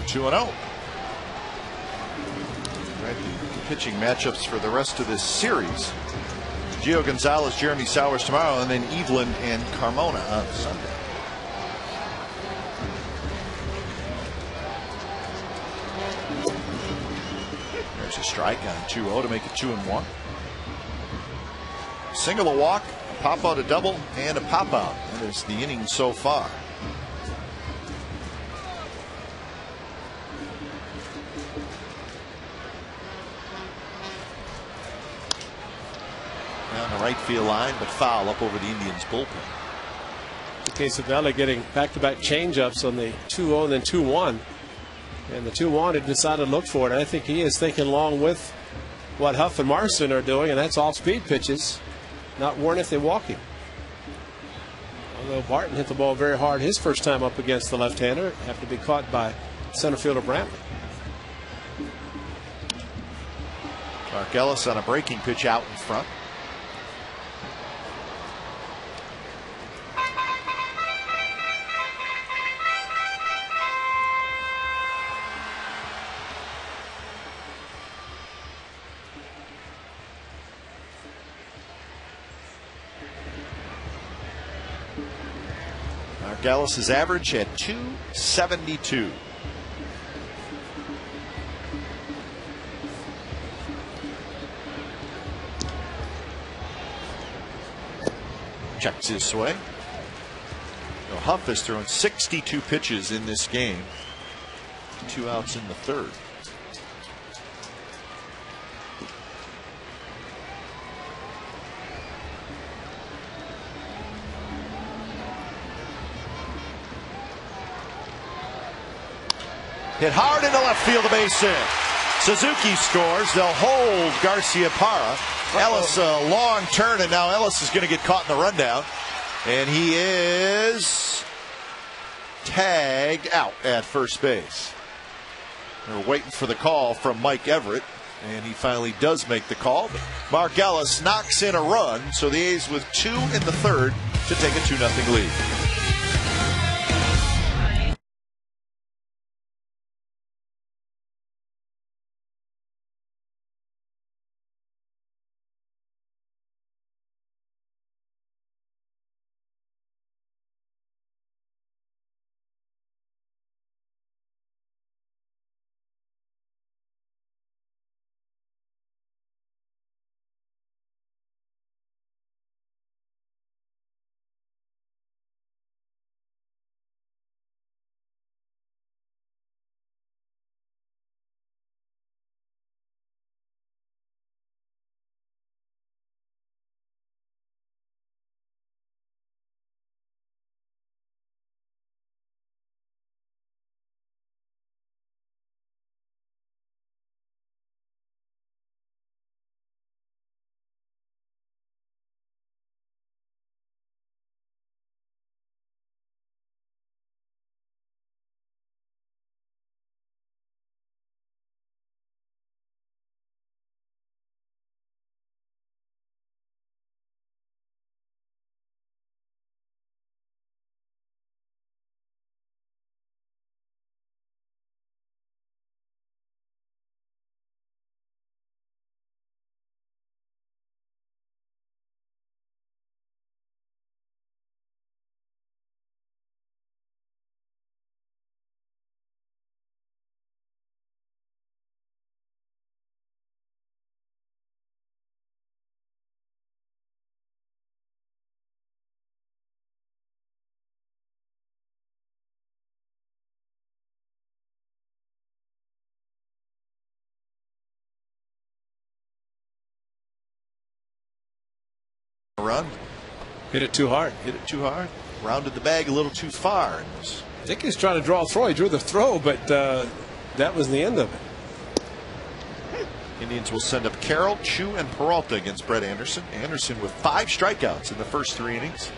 2-0. The pitching matchups for the rest of this series. Gio Gonzalez, Jeremy Sowers tomorrow, and then Evelyn and Carmona on Sunday. There's a strike on 2-0 to make it 2-1. Single, a walk, a pop out, a double, and a pop out. That is the inning so far. Down the right field line, but foul up over the Indians bullpen. The case of Vela getting back-to-back changeups on the 2-0 and then 2-1. And the 2-1 had decided to look for it. And I think he is thinking along with what Huff and Marston are doing, and that's off-speed pitches, not worrying if they walk him. Although Barton hit the ball very hard his first time up against the left-hander, have to be caught by center fielder Brantley. Mark Ellis on a breaking pitch out in front. Ellis' average at .272. Checks his way. Now Huff has thrown 62 pitches in this game. 2 outs in the third. Hit hard into left field, the base hit. Suzuki scores. They'll hold Garcia-Parra. Ellis, a long turn, and now Ellis is going to get caught in the rundown. And he is tagged out at first base. They're waiting for the call from Mike Everett, and he finally does make the call. But Mark Ellis knocks in a run, so the A's with 2 in the third to take a 2-0 lead. Run. Hit it too hard. Hit it too hard. Rounded the bag a little too far. I think he was trying to draw a throw. He drew the throw, but that was the end of it. Indians will send up Carroll, Chu, and Peralta against Brett Anderson. Anderson with 5 strikeouts in the first 3 innings.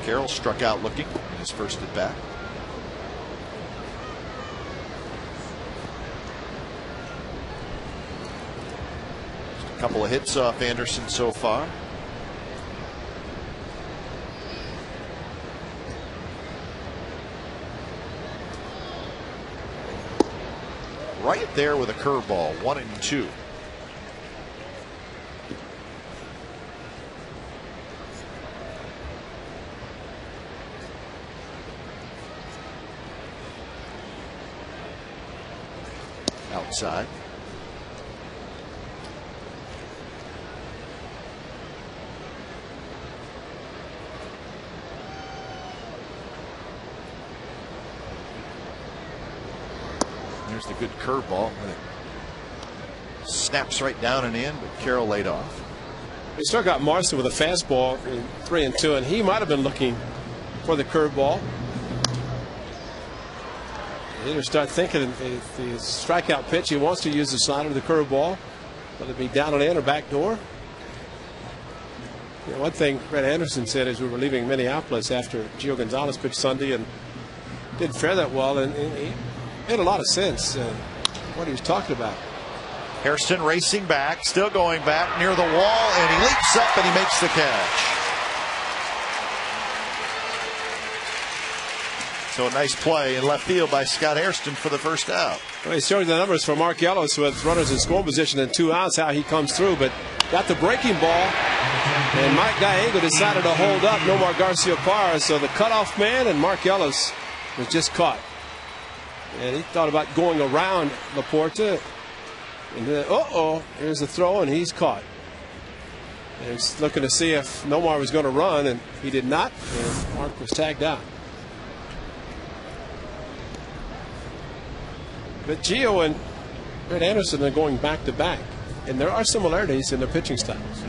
Carroll struck out looking in his first at bat. Just a couple of hits off Anderson so far. Right there with a curveball, 1-2. Outside. There's the good curveball. Snaps right down and in, but Carroll laid off. He struck out Marston with a fastball in 3-2, and he might have been looking for the curveball. You start thinking if the strikeout pitch, he wants to use the slider, the curveball, whether it be down and in or back door. You know, one thing Brett Anderson said as we were leaving Minneapolis after Gio Gonzalez pitched Sunday and didn't fare that well, and he made a lot of sense what he was talking about. Hairston racing back, still going back near the wall, and he leaps up and he makes the catch. So a nice play in left field by Scott Hairston for the first out. Well, he's showing the numbers for Mark Ellis with runners in scoring position and 2 outs, how he comes through, but got the breaking ball, and Mike Gallego decided to hold up Nomar Garcia-Parra, so the cutoff man and Mark Ellis was just caught. And he thought about going around Laporta, and then, here's the throw, and he's caught. And he's looking to see if Nomar was going to run, and he did not, and Mark was tagged out. But Gio and Brett Anderson are going back to back, and there are similarities in their pitching styles.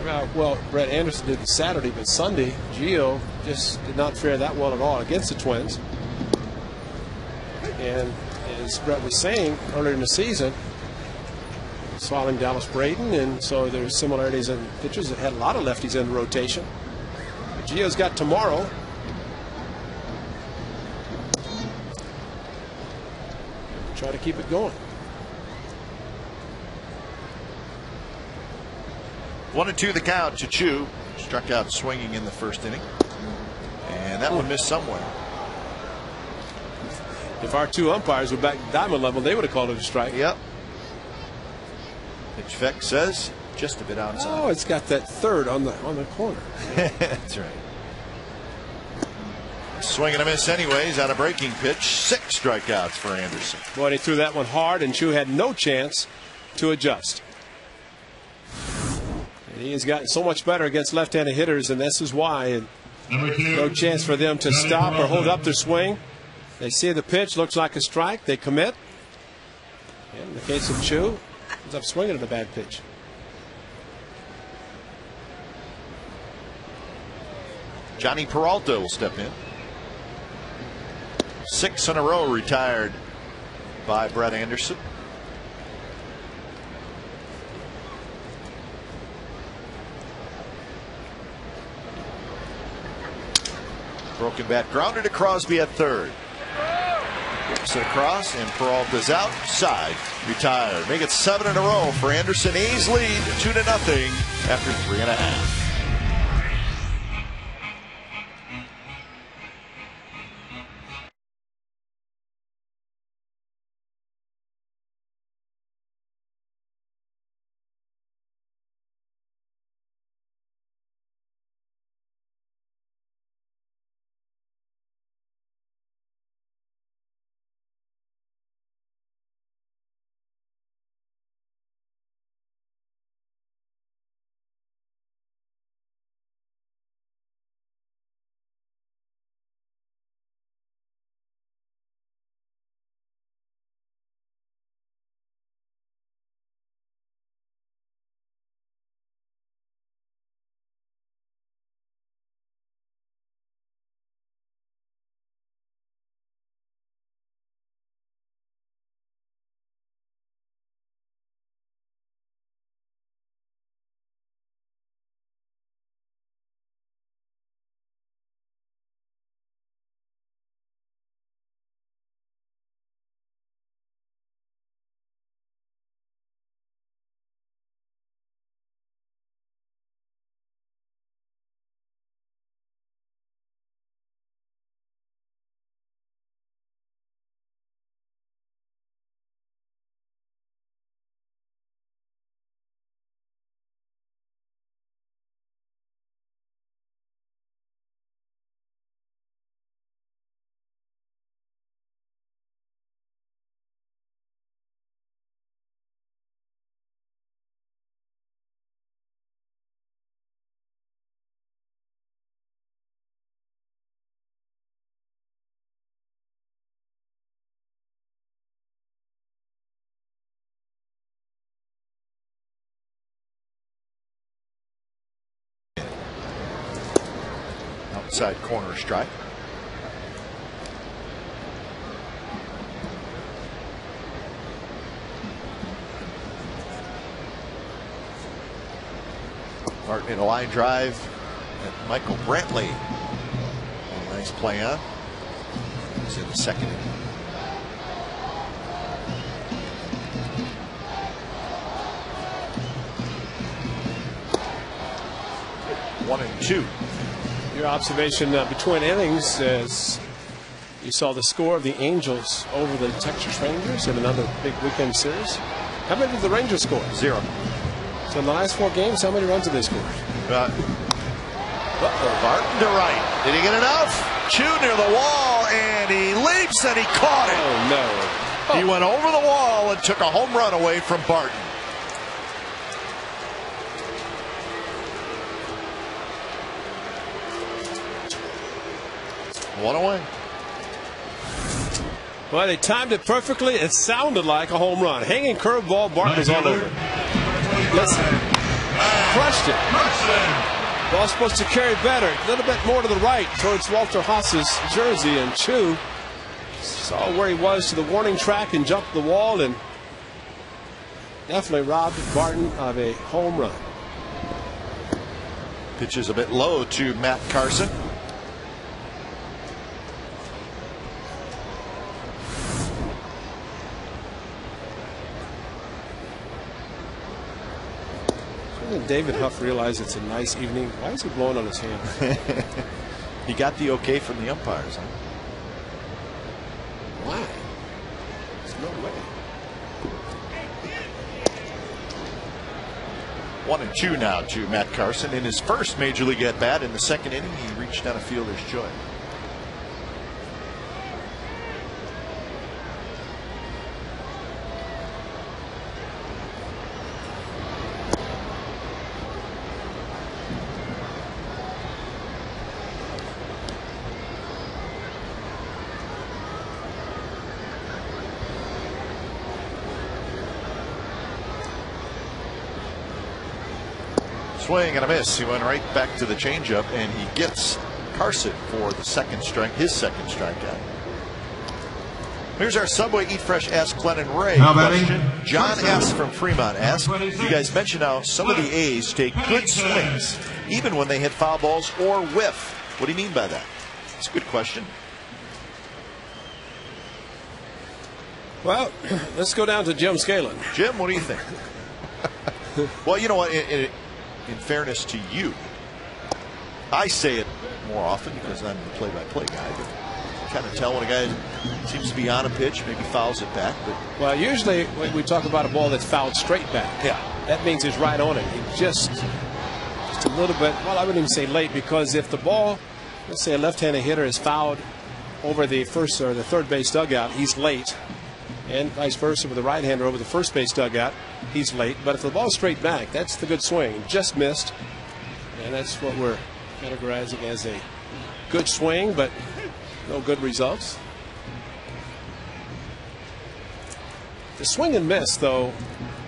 Well, Brett Anderson did Saturday, but Sunday, Gio just did not fare that well at all against the Twins. And as Brett was saying earlier in the season, he's following Dallas Braden, and so there's similarities in pitchers that had a lot of lefties in the rotation. But Gio's got tomorrow. Try to keep it going. 1-2 the count to Chu. Struck out swinging in the first inning. And that one missed somewhere. If our two umpires were back at diamond level, they would have called it a strike. Yep. Pitch Feck says just a bit outside. Oh, it's got that third on the corner. That's right. Swing and a miss anyways on a breaking pitch. 6 strikeouts for Anderson. Boy, he threw that one hard, and Chu had no chance to adjust. And he has gotten so much better against left-handed hitters, and this is why. And no chance for them to stop or hold up their swing. They see the pitch, looks like a strike. They commit. And in the case of Chu, ends up swinging at a bad pitch. Johnny Peralta will step in. 6 in a row retired by Brett Anderson. Broken bat grounded to Crosby at third. Whips it across, and Peralta's outside. Retired. Make it 7 in a row for Anderson. A's lead 2-0 after 3.5. Outside corner strike. Martin in a line drive at Michael Brantley. A nice play on. He's in the second inning. One and two. Your observation between innings as you saw the score of the Angels over the Texas Rangers in another big weekend series. How many did the Rangers score? 0. So in the last 4 games, how many runs have they scored? Barton to right. Did he get enough? Chu near the wall, and he leaps, and he caught it. Oh, no. He went over the wall and took a home run away from Barton. One away. Well, they timed it perfectly. It sounded like a home run. Hanging curveball, Barton was all over. Listen. crushed it. Ball supposed to carry better, a little bit more to the right towards Walter Haas's jersey, and Chu saw where he was to the warning track and jumped the wall and definitely robbed Barton of a home run. Pitch is a bit low to Matt Carson. Didn't David Huff realize it's a nice evening? Why is he blowing on his hand? He got the okay from the umpires. Huh? Why? There's no way. 1-2 now to Matt Carson. In his first major league at bat in the second inning, he reached down a fielder's choice. Swing and a miss. He went right back to the changeup, and he gets Carson for the second strike, his second strikeout. Here's our Subway Eat Fresh Ask Glenn and Ray question. John S. from Fremont asks, you guys mentioned how some of the A's take good swings even when they hit foul balls or whiff. What do you mean by that? It's a good question. Well, let's go down to Jim Scanlon. Jim, what do you think? Well, you know what? In fairness to you, I say it more often because I'm the play-by-play guy. But you kind of tell when a guy seems to be on a pitch, maybe fouls it back. But well, usually when we talk about a ball that's fouled straight back, yeah, that means it's right on it. He just a little bit. Well, I wouldn't even say late, because if the ball, let's say a left-handed hitter is fouled over the first or the third base dugout, he's late. And vice versa with the right-hander over the first base dugout, he's late. But if the ball's straight back, that's the good swing. Just missed, and that's what we're categorizing as a good swing, but no good results. The swing and miss, though,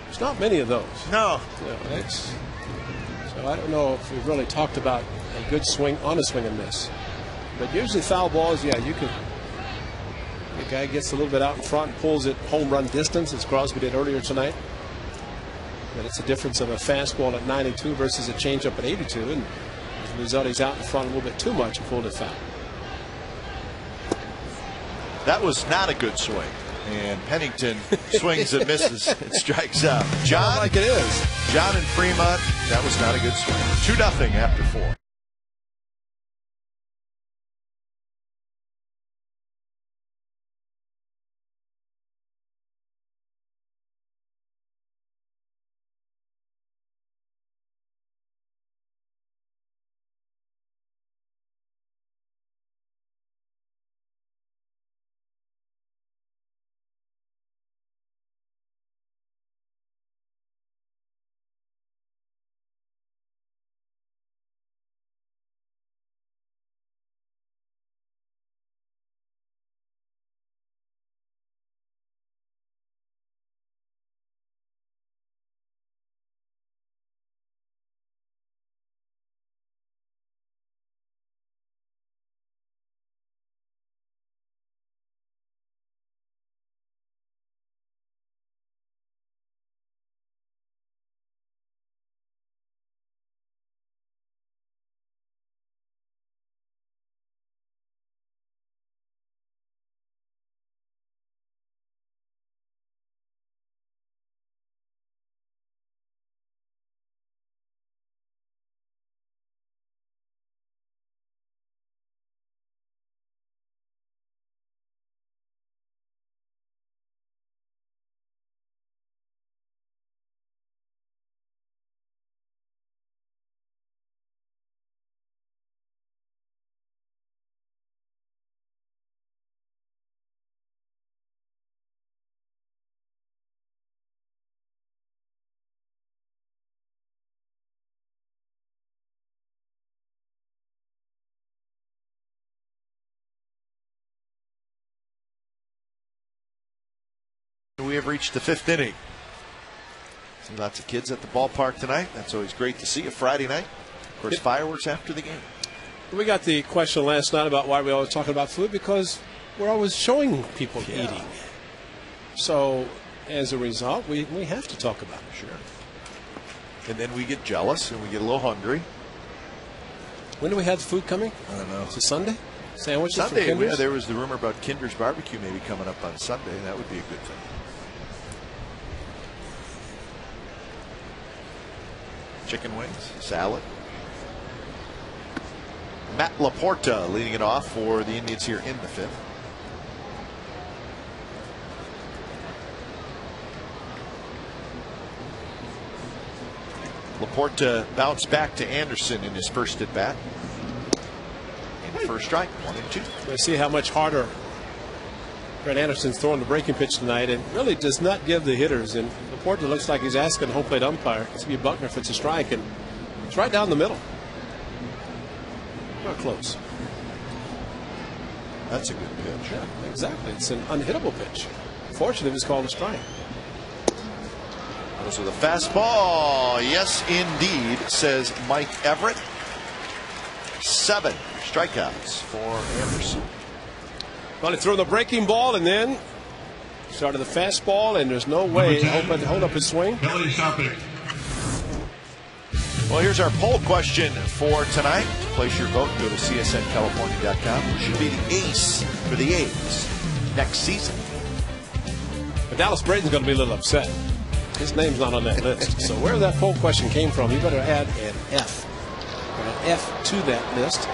there's not many of those. No. So I don't know if we've really talked about a good swing on a swing and miss. But usually foul balls, yeah, you could. The guy gets a little bit out in front and pulls it home run distance, as Crosby did earlier tonight. But it's a difference of a fastball at 92 versus a changeup at 82. And as a result, he's out in front a little bit too much and pulled it foul. That was not a good swing. And Pennington swings and misses and strikes out. John, like it is. John in Fremont, that was not a good swing. 2-0 after 4. We have reached the 5th inning. Lots of kids at the ballpark tonight. That's always great to see. A Friday night. Of course, fireworks after the game. We got the question last night about why we always talking about food, because we're always showing people eating. So as a result, we have to talk about it. Sure. And then we get jealous and we get a little hungry. When do we have the food coming? I don't know. Is it Sunday? Sandwiches Sunday. from Kinder's? Yeah, there was the rumor about Kinder's Barbecue maybe coming up on Sunday. That would be a good thing. Chicken wings, salad. Matt Laporta leading it off for the Indians here in the 5th. Laporta bounced back to Anderson in his first at bat. And first strike, 1-2. We'll see how much harder Brett Anderson's throwing the breaking pitch tonight, and really does not give the hitters. And Laporta looks like he's asking the home plate umpire to be Buckner if it's a strike, and it's right down the middle. Not close. That's a good pitch. Yeah, exactly. It's an unhittable pitch. Fortunately, it was called a strike. Those are the fastball. Yes, indeed, says Mike Everett. 7 strikeouts for Anderson. Well, he threw the breaking ball and then started the fastball, and there's no way to hold up his swing. Kelly Shopping. Well, here's our poll question for tonight. To place your vote, go to csncalifornia.com. Who should be the ace for the A's next season? But Dallas Braden's going to be a little upset. His name's not on that list. So where that poll question came from, you better add an F. An F to that list.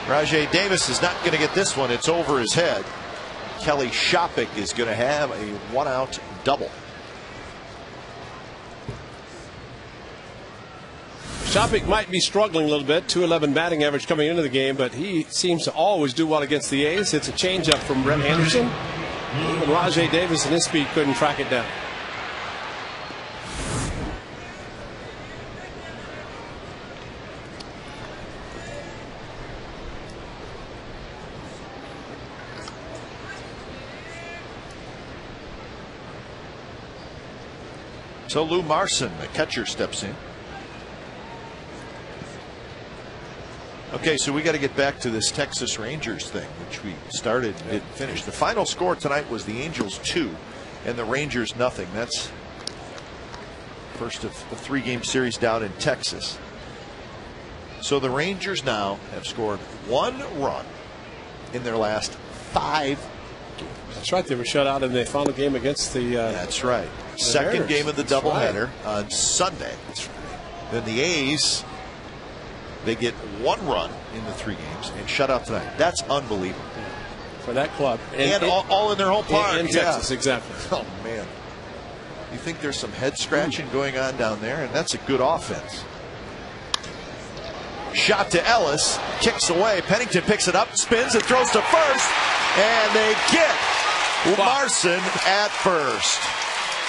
Rajai Davis is not going to get this one. It's over his head. Kelly Shopping is going to have a 1-out double. Shopping might be struggling a little bit. .211 batting average coming into the game, but he seems to always do well against the A's. It's a changeup from Brett Anderson. Even Rajai Davis and his speed couldn't track it down. So Lou Marson, the catcher, steps in. Okay, so we got to get back to this Texas Rangers thing, which we started and didn't finish. The final score tonight was the Angels 2 and the Rangers nothing. That's first of the 3-game series down in Texas. So the Rangers now have scored 1 run in their last 5 games. That's right. They were shut out in the final game against the. That's right. Second Mariners. game of the doubleheader on Sunday. That's right. Then the A's, they get 1 run in the 3 games and shut out tonight. That's unbelievable. For that club. And all in their home park. In Texas, exactly. Oh, man. You think there's some head scratching going on down there, and that's a good offense. Shot to Ellis, kicks away. Pennington picks it up, spins, and throws to first. And they get Marson at first.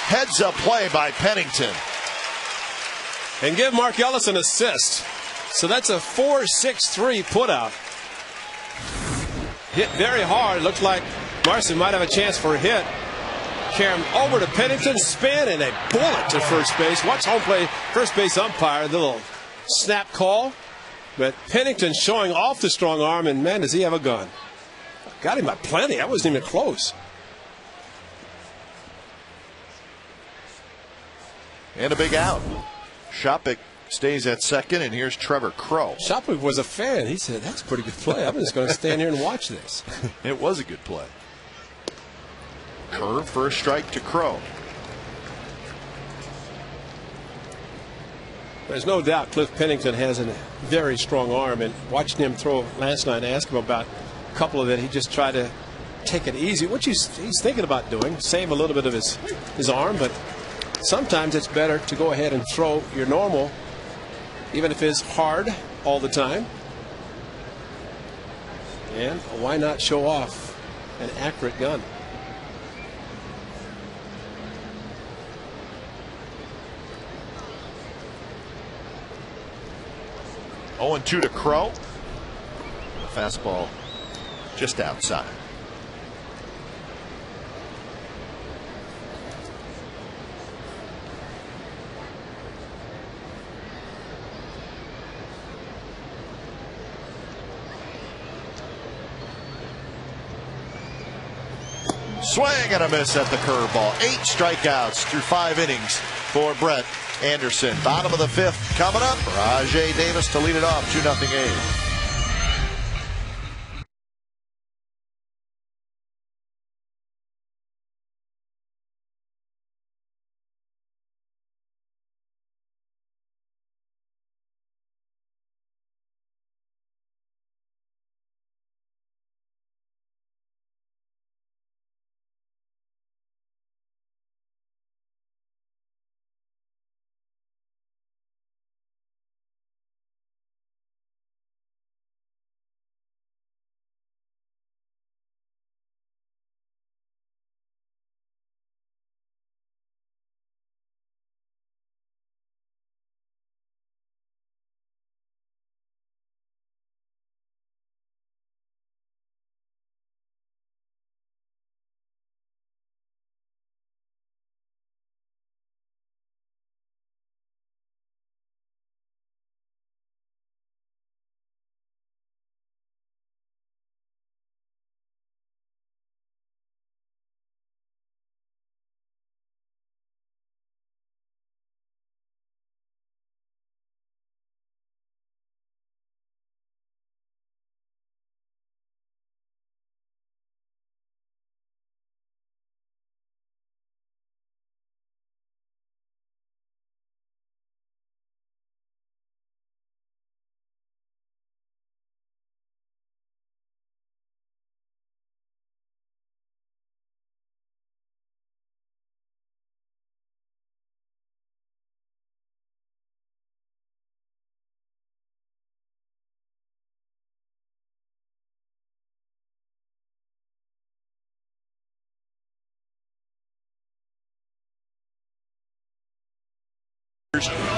Heads up play by Pennington. And give Mark Ellis an assist. So that's a 4-6-3 putout. Hit very hard. Looks like Marson might have a chance for a hit. Carry him over to Pennington, spin, and a bullet to first base. Watch home plate, first base umpire, the little snap call. But Pennington showing off the strong arm, and man, does he have a gun. Got him by plenty. That wasn't even close. And a big out. Shopping stays at second, and here's Trevor Crow. Shopping was a fan. He said, that's a pretty good play. I'm just going to stand here and watch this. It was a good play. Curve for a strike to Crow. There's no doubt Cliff Pennington has a very strong arm, and watching him throw last night, I asked him about a couple of it. He just tried to take it easy, which he's thinking about doing, save a little bit of his arm, but sometimes it's better to go ahead and throw your normal, even if it's hard all the time. And why not show off an accurate gun? Oh, 0-2 to Crow. Fastball just outside. Swing and a miss at the curveball. 8 strikeouts through 5 innings for Brett Anderson. Bottom of the 5th coming up. Rajay Davis to lead it off. 2-0 A's.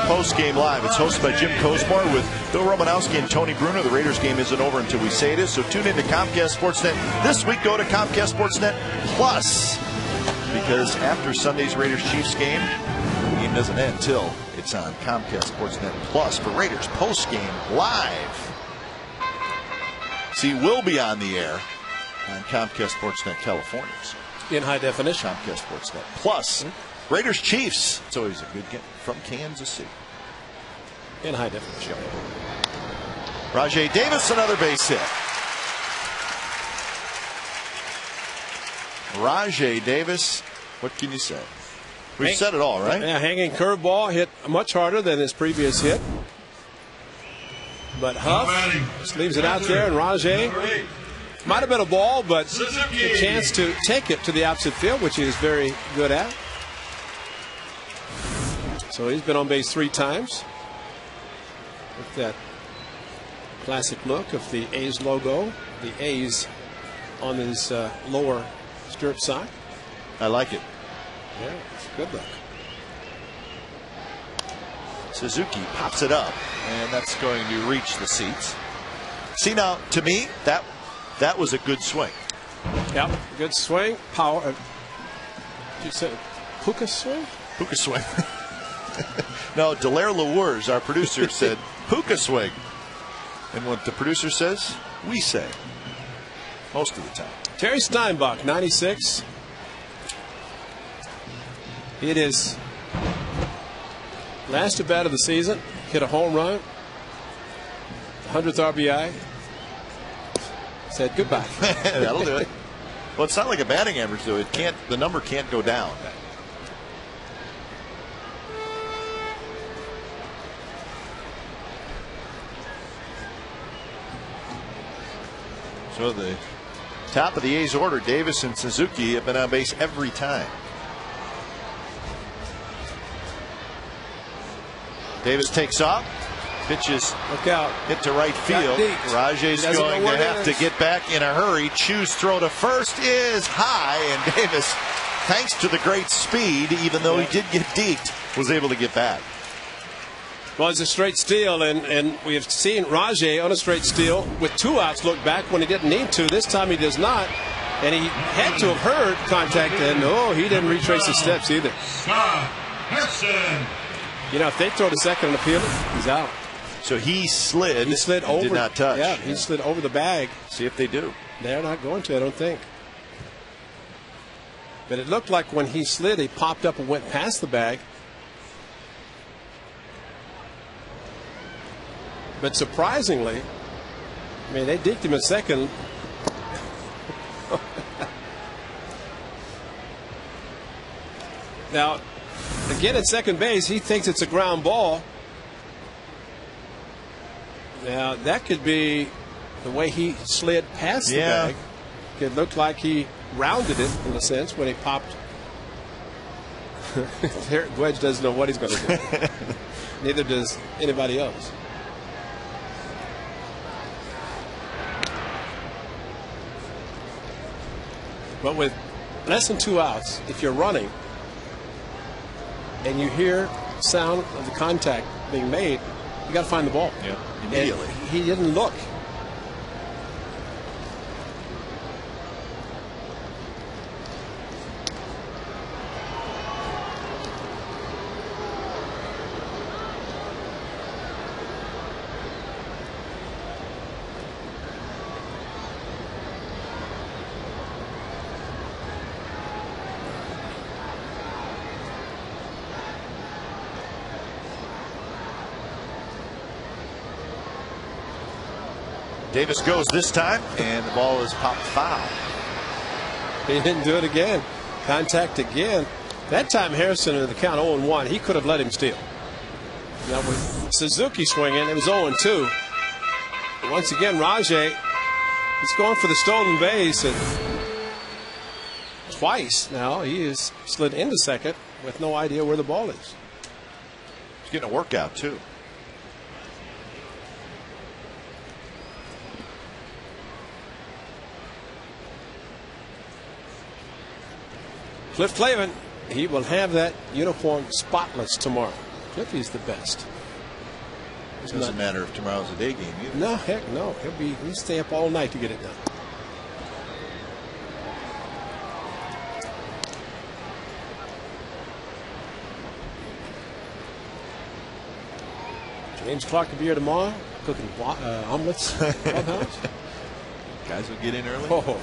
Post-game live. It's hosted by Jim Cosmore with Bill Romanowski and Tony Bruno. The Raiders game isn't over until we say it is, so tune in to Comcast Sportsnet. This week, go to Comcast Sportsnet Plus, because after Sunday's Raiders-Chiefs game, the game doesn't end until it's on Comcast Sportsnet Plus for Raiders post-game live. See, we'll be on the air on Comcast Sportsnet California. So in high definition. Comcast Sportsnet Plus. Raiders Chiefs. It's always a good game from Kansas City. In high definition. Rajay Davis, another base hit. Rajay Davis, what can you say? We've said it all, right? Yeah, hanging curveball hit much harder than his previous hit. But Huff just leaves it out there, and Rajay might have been a ball, but a chance to take it to the opposite field, which he is very good at. So he's been on base 3 times with that classic look of the A's logo, the A's on his lower stirrup sock. I like it. Yeah, it's a good look. Suzuki pops it up, and that's going to reach the seats. See, now, to me, that was a good swing. Yep, good swing. Power. Did you say puka swing? Puka swing. No, Delaire Lewers, our producer, said puka swing. And what the producer says, we say. Most of the time. Terry Steinbach, 96. It is last at bat of the season. Hit a home run. 100th RBI. Said goodbye. That'll do it. Well, it's not like a batting average, though. It can't. The number can't go down. So the top of the A's order, Davis and Suzuki, have been on base every time. Davis takes off. Pitches. Look out. Hit to right field. Rajay's going to have to get back in a hurry. Chu's throw to first is high, and Davis, thanks to the great speed, even though he did get deked, was able to get back. Well, it's a straight steal, and we have seen Rajay on a straight steal with 2 outs look back when he didn't need to. This time he does not, and he had to have heard contact, and he didn't retrace his steps either. You know, if they throw to second and appeal it, he's out. So he slid. He slid over. Did not touch. Yeah, he slid over the bag. See if they do. They're not going to, I don't think. But it looked like when he slid, he popped up and went past the bag. But surprisingly, I mean, they dinked him a second. Now, again at second base, he thinks it's a ground ball. Now, that could be the way he slid past the bag. It looked like he rounded it in a sense when he popped. Wedge doesn't know what he's going to do. Neither does anybody else. But with less than 2 outs, if you're running and you hear sound of the contact being made, you got to find the ball. Yeah, immediately. And he didn't look. Davis goes this time, and the ball is popped foul. He didn't do it again. Contact again. That time Harrison in the count 0-1. He could have let him steal. Now with Suzuki swinging, it was 0-2. Once again, Rajay is going for the stolen base, and twice now he is slid into second with no idea where the ball is. He's getting a workout too. Cliff Clavin, he will have that uniform spotless tomorrow. Cliffy's the best. It doesn't matter if tomorrow's a day game either. No, heck no. He'll stay up all night to get it done. James Clark will be here tomorrow cooking omelets. Clubhouse. Guys will get in early. Oh,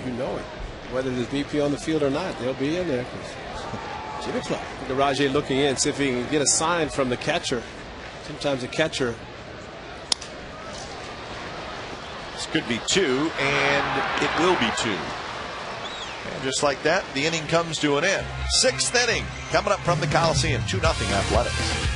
you know it. Whether there's BP on the field or not, they'll be in there. Jimmy Clark. Rajay looking in, see if he can get a sign from the catcher. Sometimes the catcher. This could be 2, and it will be 2. And just like that, the inning comes to an end. 6th inning coming up from the Coliseum. 2-0 Athletics.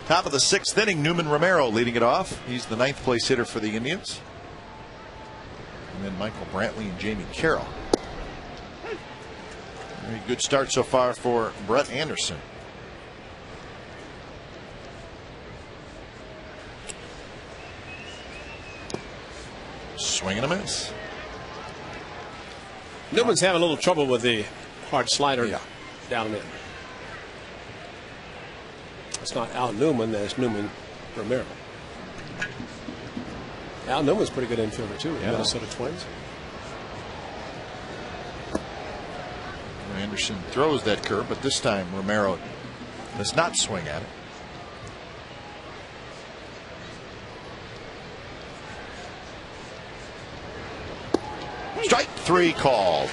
Top of the 6th inning, Newman Romero leading it off. He's the 9th place hitter for the Indians. And then Michael Brantley and Jamie Carroll. Very good start so far for Brett Anderson. Swing and a miss. Newman's having a little trouble with the hard slider down and in. It's not Al Newman, that's Newman Romero. Al Newman's a pretty good infielder too, Minnesota Twins. Anderson throws that curve, but this time Romero does not swing at it. Strike 3 called.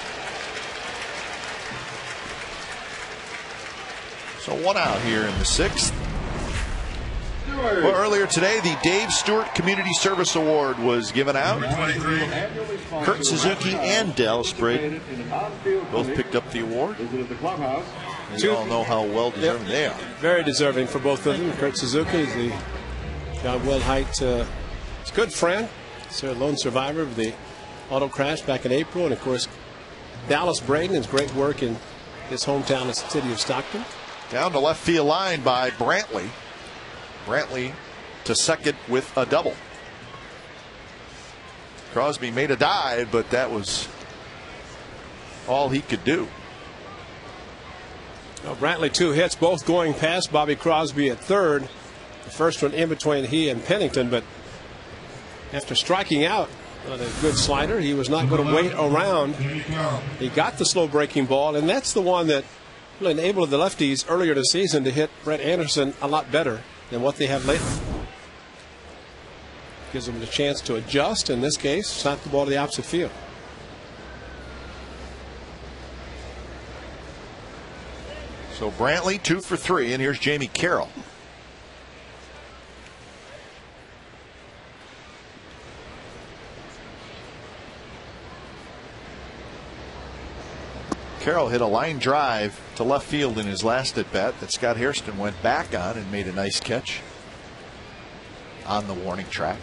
So 1 out here in the 6th. Well, earlier today, the Dave Stewart Community Service Award was given out. Kurt Suzuki and Dallas Braden both picked up the award. And you all know how well deserving they are. Very deserving for both of them. Kurt Suzuki is the John Wilhite, his good friend. He's a lone survivor of the auto crash back in April. And of course, Dallas Braden is great work in his hometown, the city of Stockton. Down to left field line by Brantley. Brantley to second with a double. Crosby made a dive, but that was all he could do. Well, Brantley 2 hits, both going past Bobby Crosby at third. The first one in between he and Pennington, but after striking out on a good slider, he was not going to wait around. He got the slow breaking ball, and that's the one that enabled the lefties earlier this season to hit Brett Anderson a lot better than what they have lately. Gives them the chance to adjust. In this case, snap the ball to the opposite field. So Brantley 2 for 3, and here's Jamie Carroll. Carroll hit a line drive to left field in his last at bat that Scott Hairston went back on and made a nice catch on the warning track.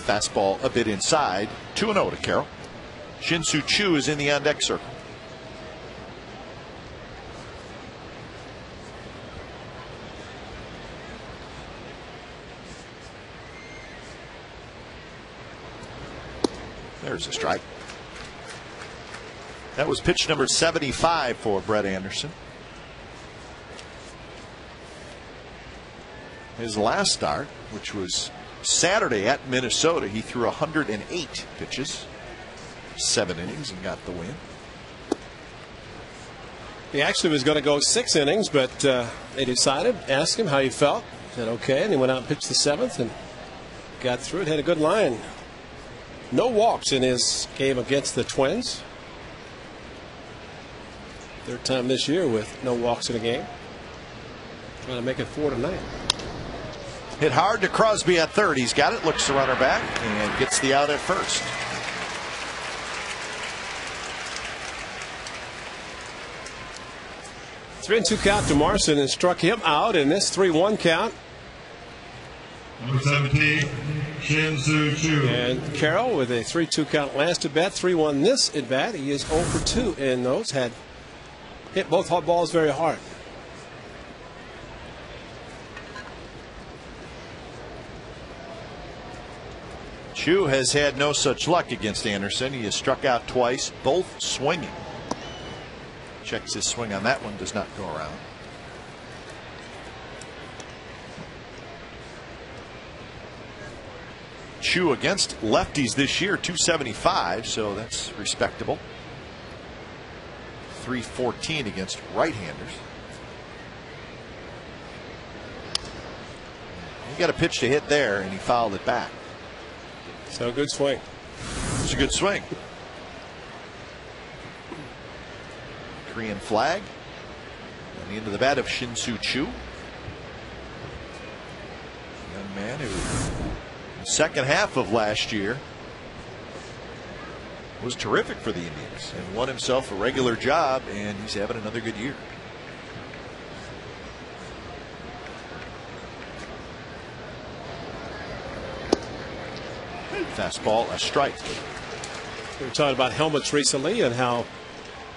Fastball a bit inside. 2-0 to Carroll. Shin-Soo Choo is in the on deck circle. There's a strike. That was pitch number 75 for Brett Anderson. His last start, which was Saturday at Minnesota, he threw 108 pitches, 7 innings, and got the win. He actually was going to go 6 innings, but they decided, asked him how he felt. Said okay, and he went out and pitched the 7th and got through it. Had a good line. No walks in his game against the Twins. 3rd time this year with no walks in a game. Trying to make it 4 tonight. Hit hard to Crosby at third. He's got it, looks the runner back, and gets the out at first. Three and 2 count to Marson and struck him out in this 3-1 count. Number 17, Shin-Soo Choo. And Carroll with a 3-2 count last at bat, 3-1 this at bat. He is 0 for 2 in those. Had hit both hot balls very hard. Choo has had no such luck against Anderson. He has struck out twice, both swinging. Checks his swing on that one, does not go around. Choo against lefties this year, 275, so that's respectable. 314 against right-handers. He got a pitch to hit there, and he fouled it back. So good swing. It's a good swing. Korean flag. And into the bat of Shin-Soo Choo. Young man who, the second half of last year, was terrific for the Indians and won himself a regular job, and he's having another good year. Fastball, a strike. We were talking about helmets recently and how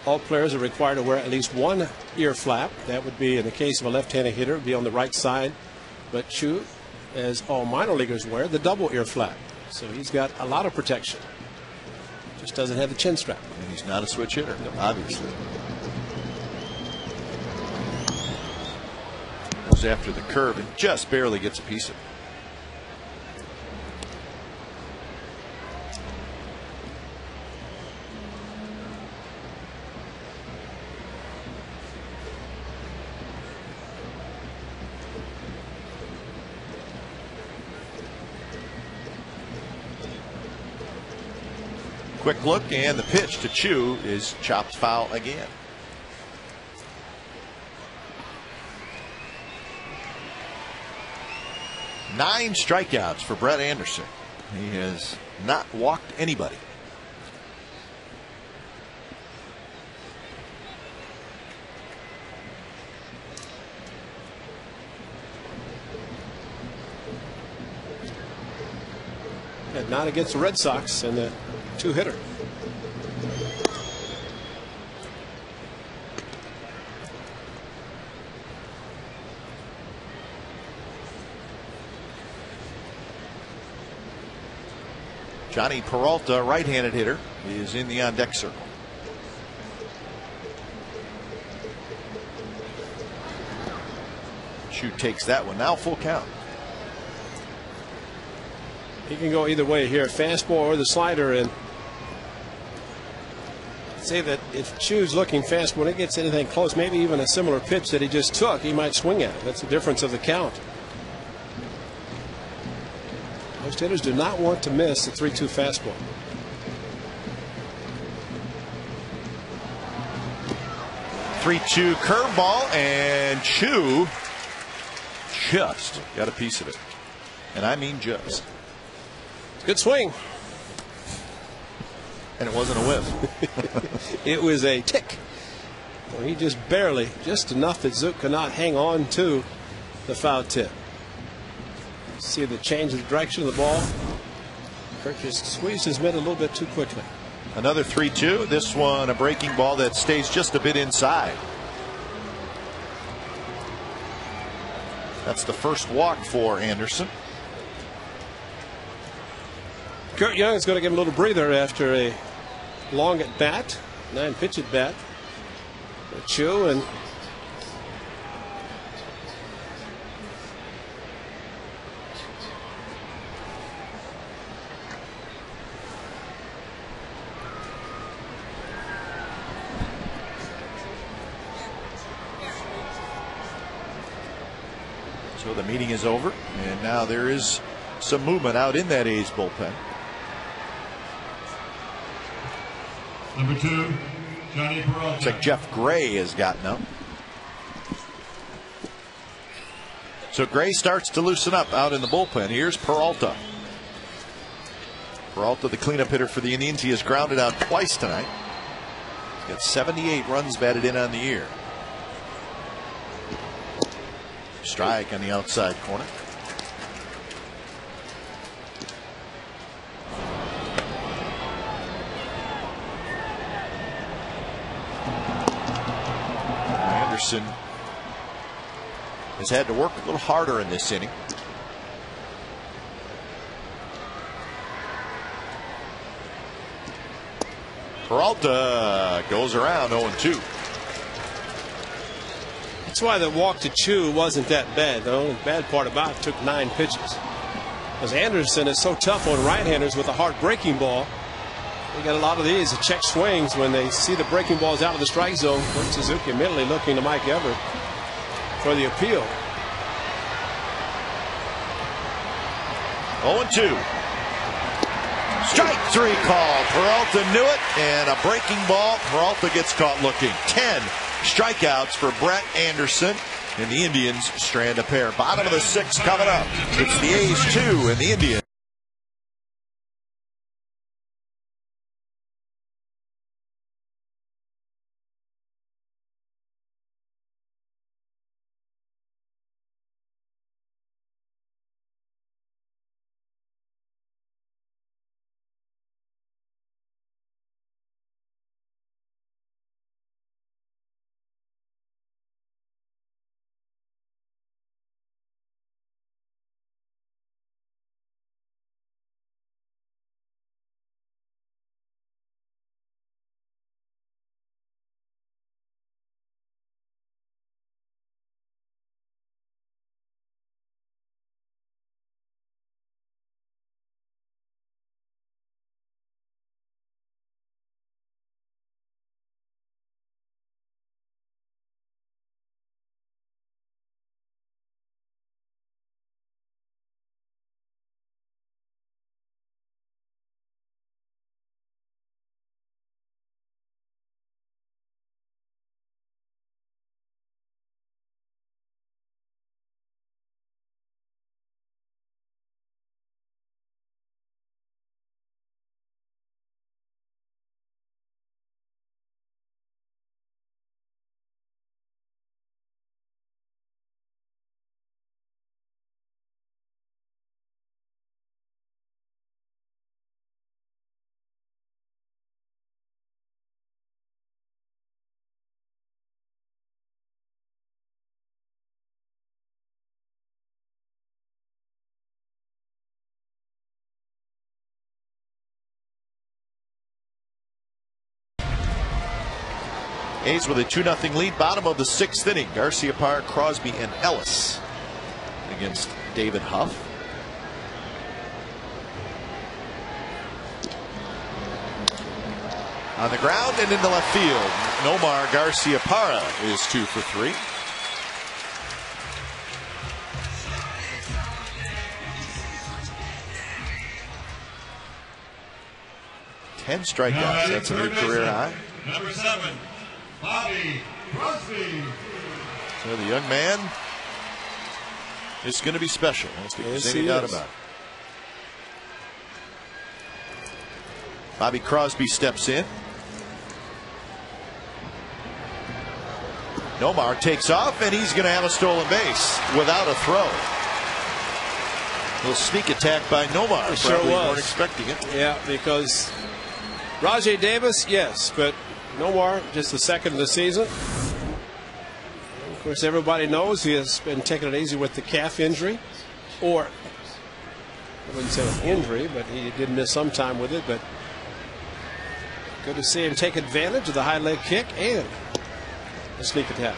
all players are required to wear at least one ear flap. That would be, in the case of a left-handed hitter, would be on the right side. But Chu, as all minor leaguers wear, the double ear flap. So he's got a lot of protection. Just doesn't have the chin strap. And he's not a switch hitter, obviously. Goes after the curve and just barely gets a piece of it. Quick look, and the pitch to Chu is chopped foul again. Nine strikeouts for Brett Anderson. He has not walked anybody. And not against the Red Sox and the two-hitter. Johnny Peralta, right-handed hitter, is in the on-deck circle. Chu takes that one. Now full count. He can go either way here, fastball or the slider. And say that if Chu's looking fast, when it gets anything close, maybe even a similar pitch that he just took, he might swing at it. That's the difference of the count. Most hitters do not want to miss the 3-2 fastball. Three-two curveball, and Chu just got a piece of it. And I mean just. Good swing. And it wasn't a whiff. It was a tick. Well, he just barely, just enough that Zook could not hang on to the foul tip. See the change of the direction of the ball. Kirk just squeezed his mitt a little bit too quickly. Another 3-2. This one a breaking ball that stays just a bit inside. That's the first walk for Anderson. Kurt Young is going to give him a little breather after a long at bat, 9-pitch at bat. Chu, and so the meeting is over, and now there is some movement out in that A's bullpen. Number 2, Johnny Peralta. Looks like Jeff Gray has gotten up. So Gray starts to loosen up out in the bullpen. Here's Peralta. Peralta, the cleanup hitter for the Indians. He has grounded out twice tonight. He's got 78 runs batted in on the year. Strike on the outside corner. Anderson has had to work a little harder in this inning. Peralta goes around 0-2. that's why the walk to Chu wasn't that bad. The only bad part about it took 9 pitches. Because Anderson is so tough on right-handers with a hard breaking ball. They got a lot of these check swings when they see the breaking balls out of the strike zone. Kurt Suzuki immediately looking to Mike Everett for the appeal. 0-2. Strike 3 call. Peralta knew it, and a breaking ball. Peralta gets caught looking. 10 strikeouts for Brett Anderson, and the Indians strand a pair. Bottom of the 6th coming up. It's the A's 2 and the Indians. A's with a 2-0 lead. Bottom of the 6th inning. Garciaparra, Crosby, and Ellis against David Huff. On the ground and into left field. Nomar Garciaparra is 2 for 3. Ten strikeouts. That's a new career high. Number 7, Bobby Crosby. So the young man is going to be special. There's any doubt about it. Bobby Crosby steps in. Nomar takes off, and he's going to have a stolen base without a throw. A little sneak attack by Nomar. It sure was. Weren't expecting it. Yeah, because Rajay Davis, yes, but Nomar just the second of the season. Of course, everybody knows he has been taking it easy with the calf injury, or I wouldn't say an injury, but he did miss some time with it. But good to see him take advantage of the high leg kick and a sneak attack.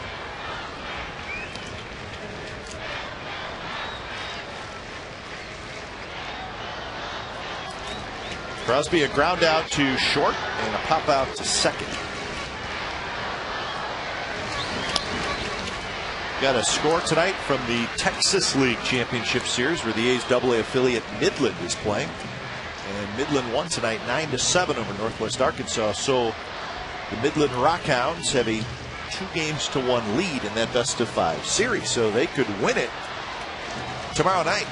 Crosby a ground out to short and a pop out to second. Got a score tonight from the Texas League Championship Series where the A's AA affiliate Midland is playing. And Midland won tonight 9-7 over Northwest Arkansas. So the Midland Rockhounds have a 2-1 lead in that best-of-5 series. So they could win it tomorrow night.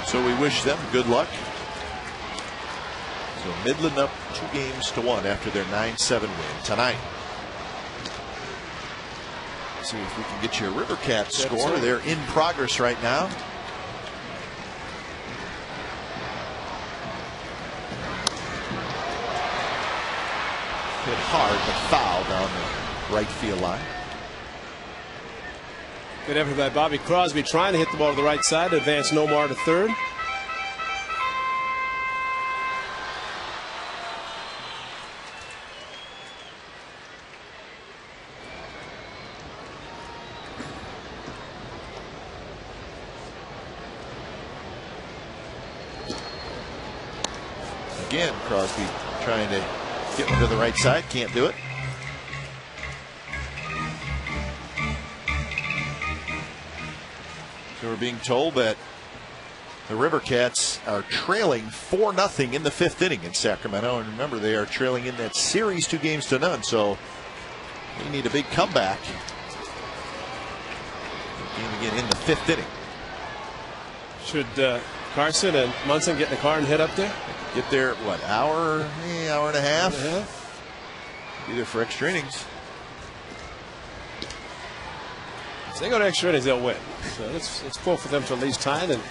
So we wish them good luck. So Midland up 2-1 after their 9-7 win tonight. Let's see if we can get you a River Cats score. They're in progress right now. Hit hard but foul down the right field line. Good effort by Bobby Crosby trying to hit the ball to the right side to advance Nomar to third. Again, Crosby trying to get one to the right side. Can't do it. So we're being told that the River Cats are trailing 4-0 in the 5th inning in Sacramento. And remember, they are trailing in that series 2-0. So they need a big comeback. Game again in the 5th inning. Should Carson and Munson get in the car and head up there? Get there, what, hour and a half? Be there for extra innings. If they go to extra innings, they'll win. So let's pull for them to at least tie it, and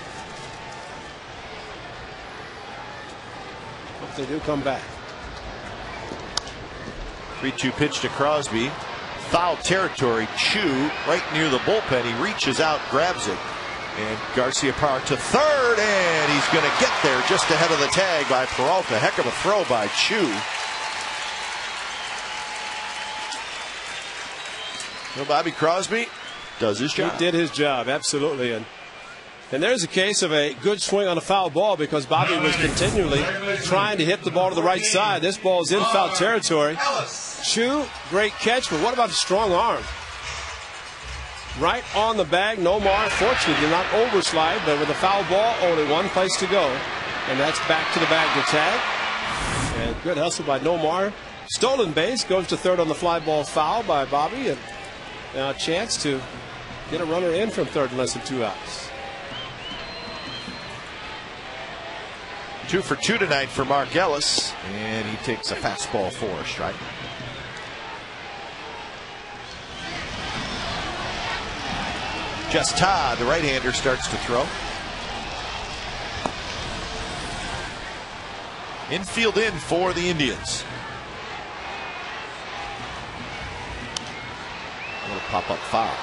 hope they do come back. 3-2 pitch to Crosby. Foul territory. Chu right near the bullpen. He reaches out, grabs it. And Garciaparra to third, and he's going to get there just ahead of the tag by Peralta. Heck of a throw by Chu. So Bobby Crosby does his job. He did his job, absolutely. And there's a case of a good swing on a foul ball because Bobby was continually trying to hit the ball to the right side. This ball is in foul territory. Chu, great catch, but what about the strong arm? Right on the bag. Nomar, fortunately, did not overslide, but with a foul ball, only one place to go. And that's back to the bag to tag. And good hustle by Nomar. Stolen base, goes to third on the fly ball foul by Bobby. And now a chance to get a runner in from third in less than 2 outs. 2 for 2 tonight for Mark Ellis. And he takes a fastball for a strike. Just Todd, the right-hander, starts to throw. Infield in for the Indians. A little pop-up foul.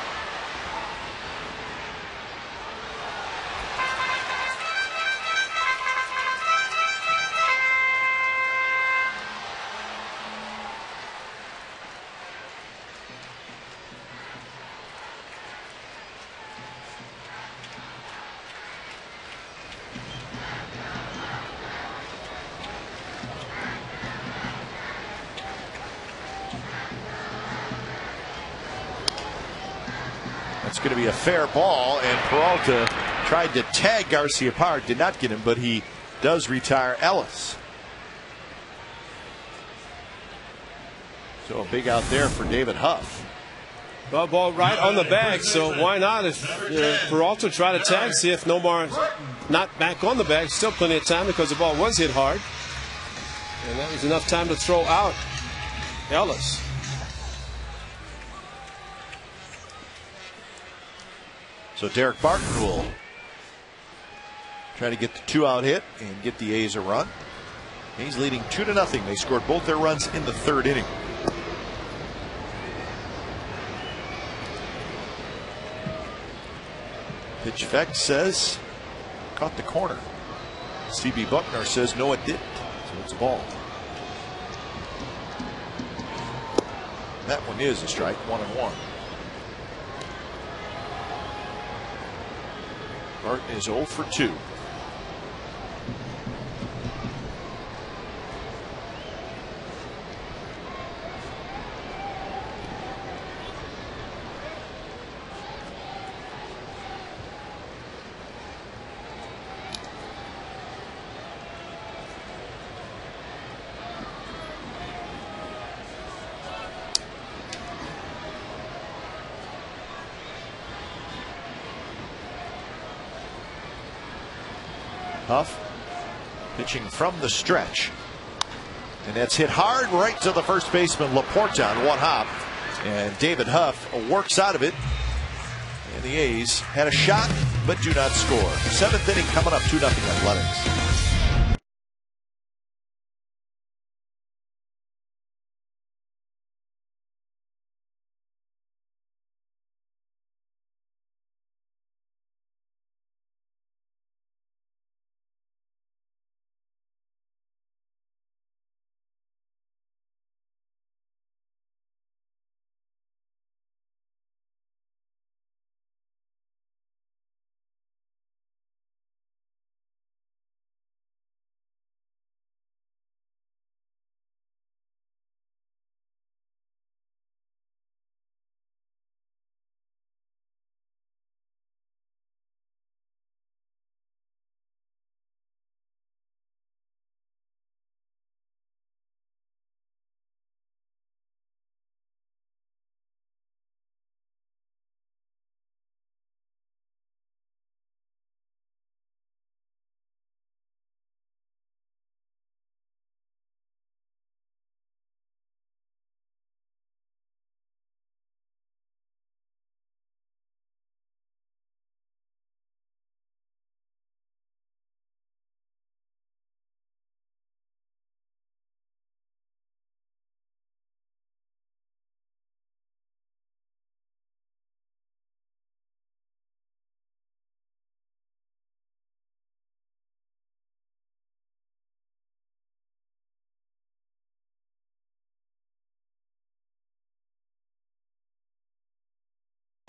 That's going to be a fair ball, and Peralta tried to tag Garcia Park, did not get him, but he does retire Ellis. So a big out there for David Huff. Well, ball right on the bag, so why not? If Peralta try to tag, see if Nomar not back on the bag. Still plenty of time because the ball was hit hard. And that was enough time to throw out Ellis. So Derek Barton will try to get the 2-out hit and get the A's a run. He's leading 2-0. They scored both their runs in the 3rd inning. Pitch effect says caught the corner. C.B. Buckner says no, it didn't. So it's a ball. That one is a strike, 1-1. Barton is 0 for 2. Huff pitching from the stretch, and that's hit hard right to the first baseman Laporta on one hop, and David Huff works out of it, and the A's had a shot but do not score. 7th inning coming up, 2-0 Athletics.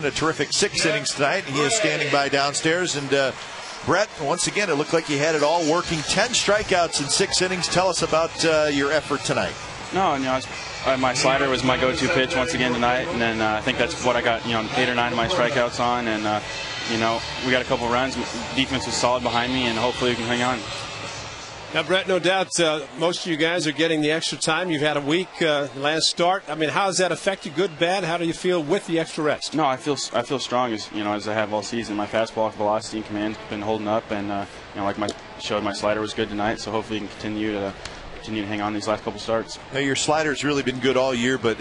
A terrific 6 innings tonight. He is standing by downstairs, and Brett, once again, it looked like he had it all working. 10 strikeouts in 6 innings. Tell us about your effort tonight. No, my slider was my go-to pitch once again tonight, and then I think that's what I got 8 or 9 of my strikeouts on, and we got a couple runs. Defense was solid behind me, and hopefully we can hang on. Now, Brett, no doubt most of you guys are getting the extra time. You've had a week last start. I mean, how does that affect you, good, bad? How do you feel with the extra rest? No, I feel strong as I have all season. My fastball velocity and command's been holding up, and like my slider was good tonight. So hopefully you can continue to hang on these last couple starts. Now, your slider's really been good all year, but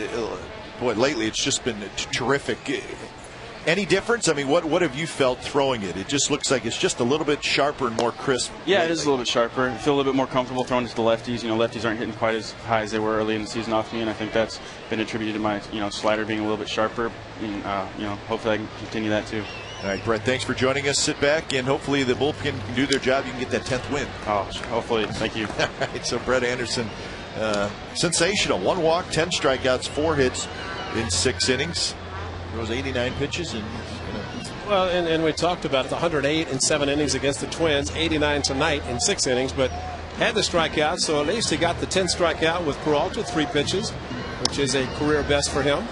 boy, lately it's just been terrific. Any difference? I mean, what have you felt throwing it? It just looks like it's just a little bit sharper and more crisp. Yeah, lately. It is a little bit sharper. I feel a little bit more comfortable throwing it to the lefties. Lefties aren't hitting quite as high as they were early in the season off me, and I think that's been attributed to my slider being a little bit sharper. And hopefully I can continue that too. All right, Brett, thanks for joining us. Sit back, and hopefully the bullpen can do their job. You can get that 10th win. Oh, hopefully. Thank you. All right, so Brett Anderson, sensational. 1 walk, 10 strikeouts, 4 hits in 6 innings. Throws 89 pitches and. Well, and we talked about it, 108 in 7 innings against the Twins, 89 tonight in 6 innings, but had the strikeout, so at least he got the 10th strikeout with Peralta, 3 pitches, which is a career best for him.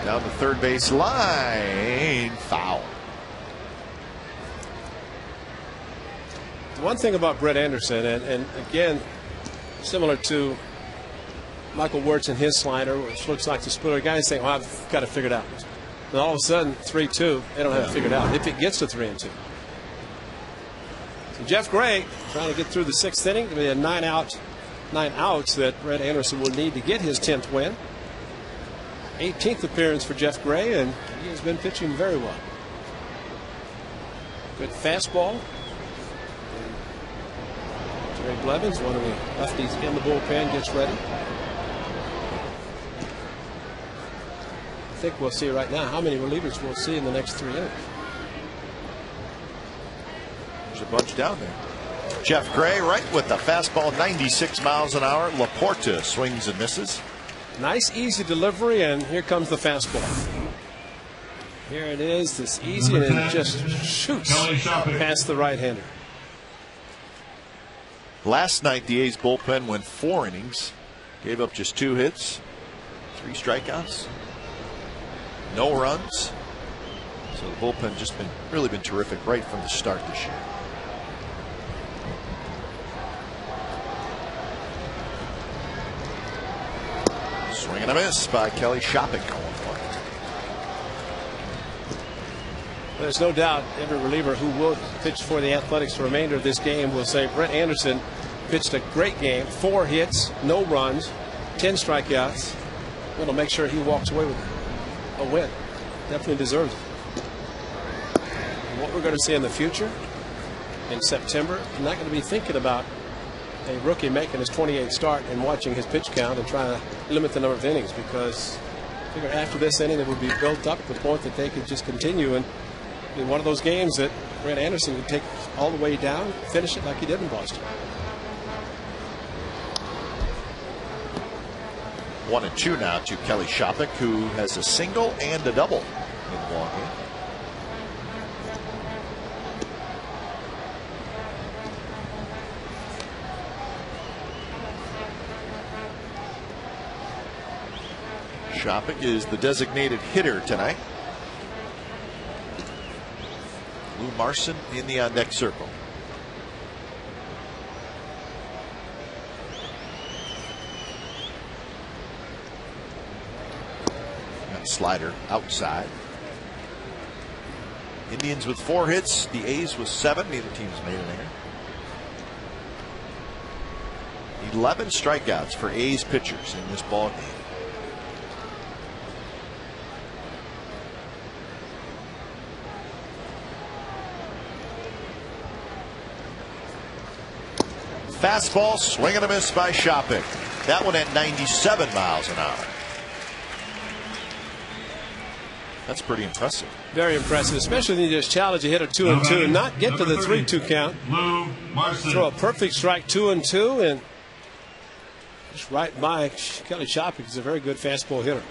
Down the third base line. Foul. The one thing about Brett Anderson, and again, similar to Michael Wirtz and his slider, which looks like the splitter, guys think, well, I've got to figure it out. And all of a sudden, 3-2, they don't have it figured out if it gets to 3-2. So Jeff Gray trying to get through the 6th inning. It'll be a 9 outs that Brett Anderson will need to get his 10th win. 18th appearance for Jeff Gray, and he has been pitching very well. Good fastball. Jerry Blevins, one of the lefties in the bullpen, gets ready. I think we'll see right now how many relievers we'll see in the next 3 innings. There's a bunch down there. Jeff Gray right with the fastball, 96 miles an hour. Laporta swings and misses. Nice easy delivery, and here comes the fastball. Here it is, this easy, and it just shoots past the right-hander. Last night the A's bullpen went 4 innings, gave up just 2 hits, 3 strikeouts, no runs. So the bullpen just really been terrific right from the start this year. Swing and a miss by Kelly Shopping. There's no doubt every reliever who will pitch for the Athletics the remainder of this game will say Brett Anderson pitched a great game. 4 hits, no runs, 10 strikeouts. It'll make sure he walks away with a win. Definitely deserves it. And what we're going to see in the future in September, I'm not going to be thinking about a rookie making his 28th start and watching his pitch count and trying to limit the number of innings, because I figure after this inning it would be built up to the point that they could just continue and in one of those games that Brett Anderson would take all the way down, finish it like he did in Boston. 1-2 now to Kelly Shopping, who has a single and a double in the ball game. Shopping is the designated hitter tonight. Lou Marson in the on-deck circle. Got a slider outside. Indians with 4 hits, the A's with 7. Neither team's made an error. 11 strikeouts for A's pitchers in this ball game. Fastball, swing and a miss by Shopping. That one at 97 miles an hour. That's pretty impressive. Very impressive, especially when you just challenge a hitter 2-2 and not get to the 3-2 count. Throw a perfect strike 2-2 and just right by Kelly Shopping. He's a very good fastball hitter.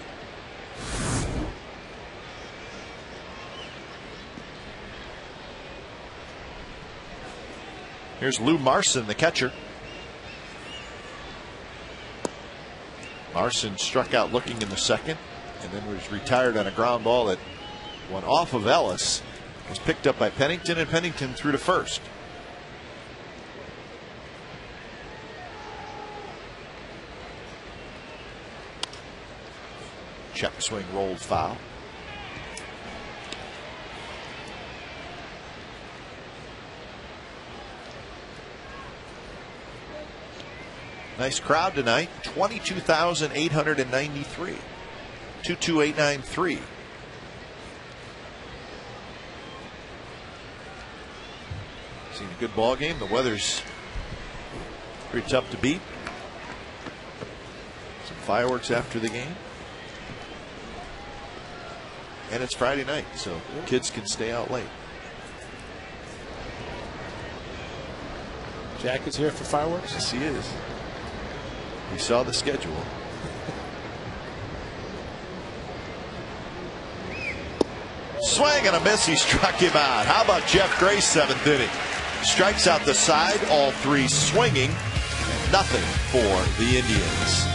Here's Lou Marson, the catcher. Marson struck out looking in the 2nd and then was retired on a ground ball that went off of Ellis. Was picked up by Pennington, and Pennington threw to 1st. Check swing rolled foul. Nice crowd tonight, 22,893. 22893. Seen a good ball game. The weather's pretty tough to beat. Some fireworks after the game. And it's Friday night, so kids can stay out late. Jack is here for fireworks? Yes, he is. He saw the schedule. Swing and a miss. He struck him out. How about Jeff Gray's 7th inning? Strikes out the side, all 3 swinging. Nothing for the Indians.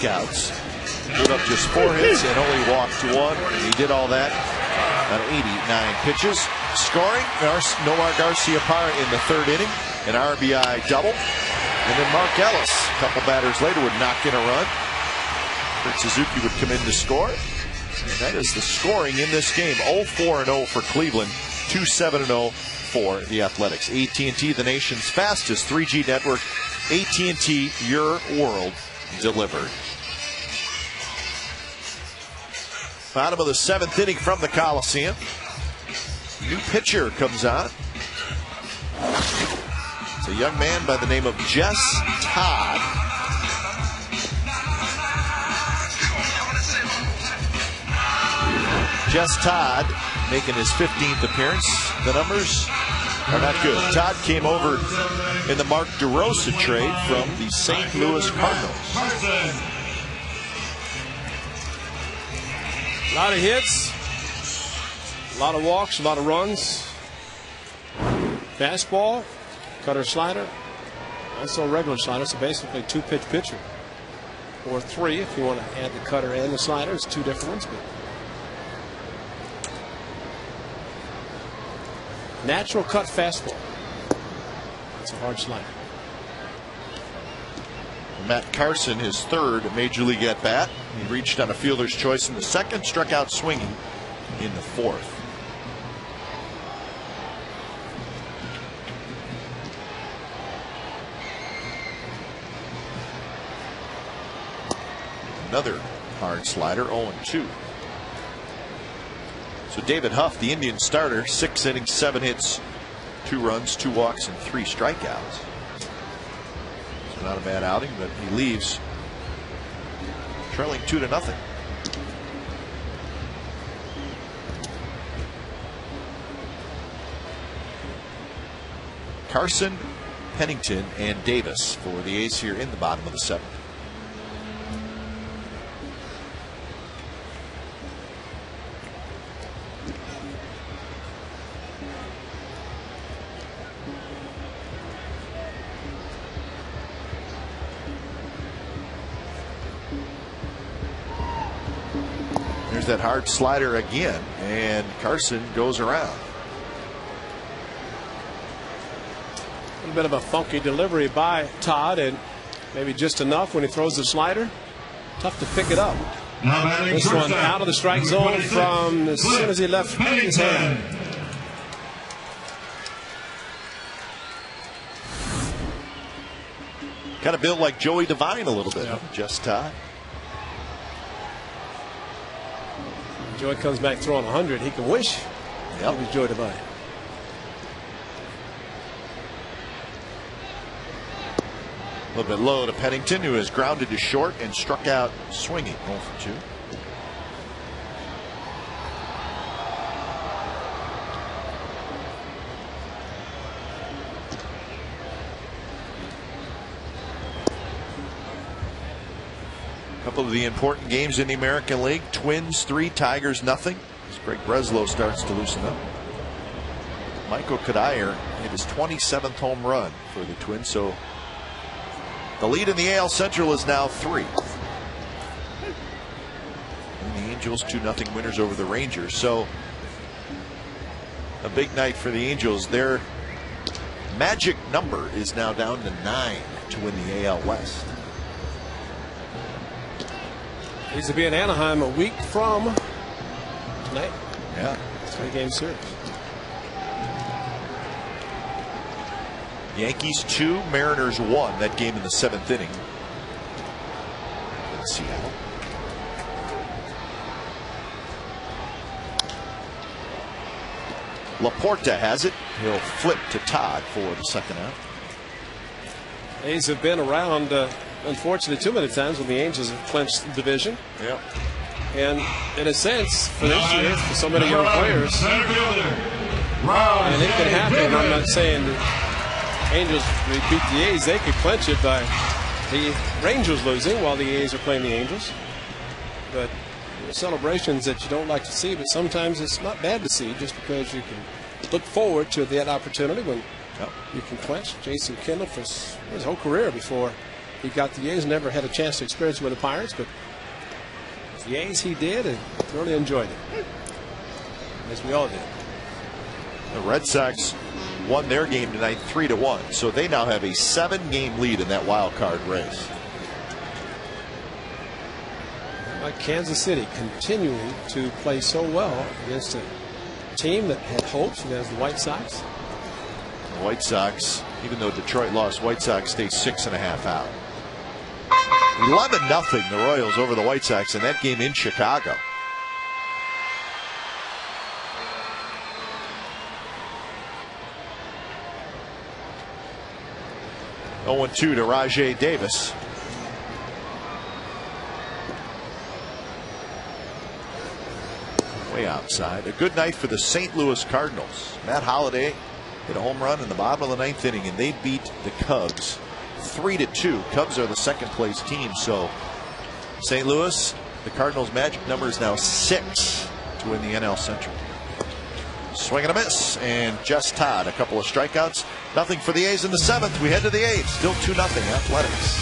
Outs. Gave up just 4 hits and only walked 1. He did all that on 89 pitches. Scoring, Nomar Garciaparra in the 3rd inning, an RBI double. And then Mark Ellis, a couple batters later, would knock in a run. Kurt Suzuki would come in to score. And that is the scoring in this game. 0-4-0 for Cleveland, 2-7-0 for the Athletics. AT&T, the nation's fastest 3G network. AT&T, your world delivered. Bottom of the 7th inning from the Coliseum. New pitcher comes on. It's a young man by the name of Jess Todd. Jess Todd making his 15th appearance. The numbers are not good. Todd came over in the Mark DeRosa trade from the St. Louis Cardinals. A lot of hits, a lot of walks, a lot of runs. Fastball, cutter, slider, also regular slider. So basically 2-pitch pitcher, or 3 if you want to add the cutter and the slider. It's 2 different ones, but natural cut fastball. It's a hard slider. Matt Carson, his 3rd major league at bat. He reached on a fielder's choice in the 2nd, struck out swinging in the 4th. Another hard slider, 0-2. So David Huff, the Indian starter, 6 innings, 7 hits, 2 runs, 2 walks, and 3 strikeouts. So not a bad outing, but he leaves trailing 2-0. Carson, Pennington, and Davis for the A's here in the bottom of the 7th. There's that hard slider again, and Carson goes around. A little bit of a funky delivery by Todd, and maybe just enough when he throws the slider. Tough to pick it up. This one out of the strike zone from as soon as he left his hand. Kind of built like Joey Devine a little bit. Yep. Just Todd. Joey comes back throwing 100. He can wish he was Joey Devine. A little bit low to Pennington, who has grounded to short and struck out swinging. 0-2. Couple of the important games in the American League. Twins 3, Tigers nothing. As Greg Breslow starts to loosen up. Michael Cuddyer hit his 27th home run for the Twins. So the lead in the AL Central is now 3. And the Angels 2-0 winners over the Rangers. So a big night for the Angels. Their magic number is now down to 9 to win the AL West. Needs to be in Anaheim a week from tonight. Yeah. 3-game series. Yankees 2, Mariners 1. That game in the 7th inning in Seattle. Laporta has it. He'll flip to Todd for the 2nd out. A's have been around, unfortunately, too many times when the Angels have clinched the division. Yep. And in a sense, for this year, for so many young players, and it could happen. I'm not saying that Angels beat the A's. They could clinch it by the Rangers losing while the A's are playing the Angels. But celebrations that you don't like to see, but sometimes it's not bad to see just because you can look forward to that opportunity when you can clinch. Jason Kendall for his whole career before he got the A's. Never had a chance to experience with the Pirates, but the A's he did, and thoroughly enjoyed it, as we all did. The Red Sox won their game tonight 3-1, so they now have a 7-game lead in that wild card race. Like Kansas City continuing to play so well against a team that had hopes, and as the White Sox. The White Sox, even though Detroit lost, White Sox stay 6.5 out. 11-0 the Royals over the White Sox in that game in Chicago. Oh, 0-2 to Rajay Davis. Way outside. A good night for the St. Louis Cardinals. Matt Holliday hit a home run in the bottom of the 9th inning, and they beat the Cubs 3-2. Cubs are the second place team, so St. Louis, the Cardinals' magic number is now 6 to win the NL Central. Swing and a miss, and just Todd, a couple of strikeouts. Nothing for the A's in the 7th. We head to the 8th. Still 2-0 Athletics.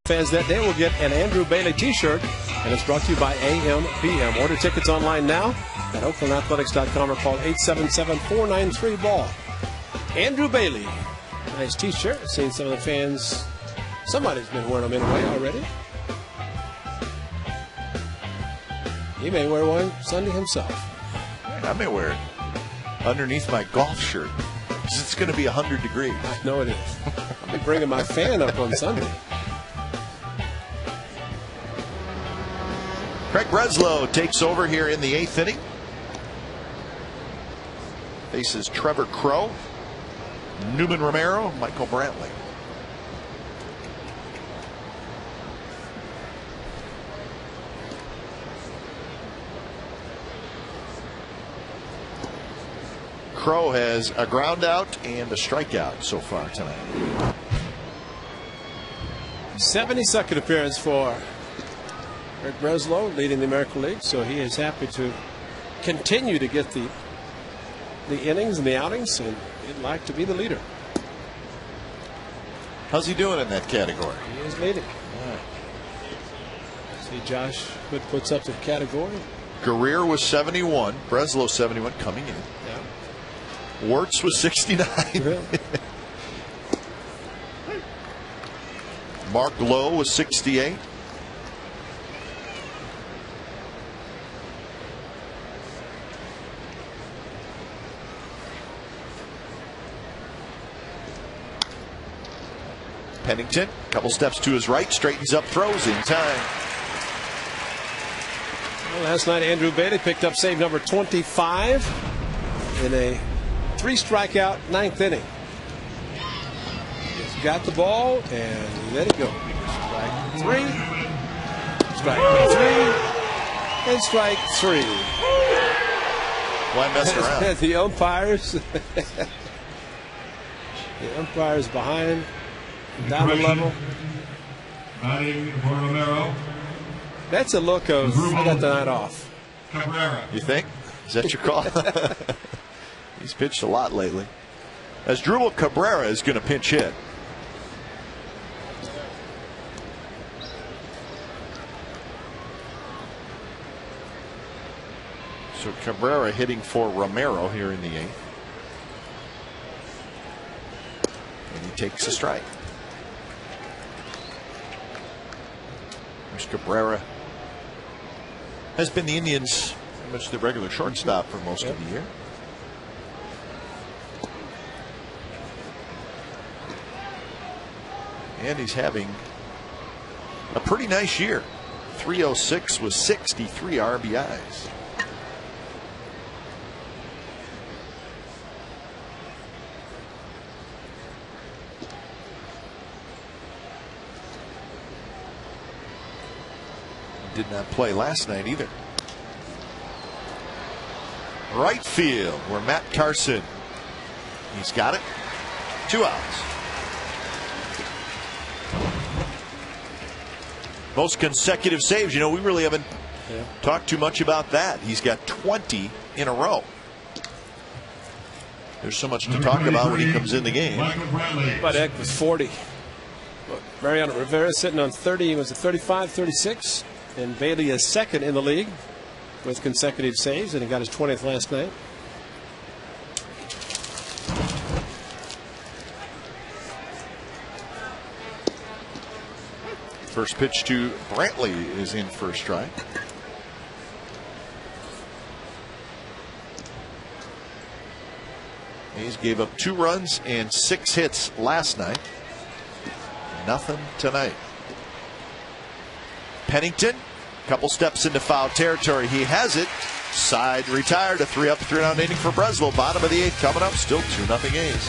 Fans that day will get an Andrew Bailey t-shirt, and it's brought to you by AM/PM. Order tickets online now at OaklandAthletics.com or call 877-493-BALL. Andrew Bailey, nice t-shirt. I've seen some of the fans, somebody's been wearing them anyway already. He may wear one Sunday himself. I may wear it underneath my golf shirt. It's going to be 100 degrees. I know it is. I'll be bringing my fan up on Sunday. Craig Breslow takes over here in the 8th inning. Faces Trevor Crow, Newman Romero, Michael Brantley. Crow has a ground out and a strikeout so far tonight. 72nd appearance for Craig Breslow, leading the American League, so he is happy to continue to get the innings and the outings, and he'd like to be the leader. How's he doing in that category? He is leading. Right. See, Josh Hood puts up the category. Guerrier was 71, Breslow 71 coming in. Yeah. Wirtz was 69. Really? Mark Lowe was 68. Pennington, a couple steps to his right, straightens up, throws in time. Well, last night, Andrew Bailey picked up save number 25 in a 3-strikeout 9th inning. He's got the ball and let it go. Strike 3, strike 3, and strike 3. Why mess around? The umpires, behind, down the level. Batting for Romero. That's a look of I got the night off. Cabrera. You think? Is that your call? He's pitched a lot lately. As Drupal Cabrera is going to pinch hit. So Cabrera hitting for Romero here in the 8th. And he takes a strike. There's Cabrera. Has been the Indians pretty much the regular shortstop for most of the year. And he's having a pretty nice year. 306 with 63 RBIs. Did not play last night either. Right field where Matt Carson. He's got it. 2 outs. Most consecutive saves. You know, we really haven't talked too much about that. He's got 20 in a row. There's so much to talk about when he comes in the game. But Eck was 40. Mariano Rivera sitting on 30. He was at 35, 36. And Bailey is second in the league with consecutive saves, and he got his 20th last night. First pitch to Brantley is in for a strike. Hayes gave up 2 runs and 6 hits last night. Nothing tonight. Pennington, couple steps into foul territory. He has it. Side retired. A 3-up, 3-down inning for Breslow. Bottom of the 8th coming up. Still 2-0 A's.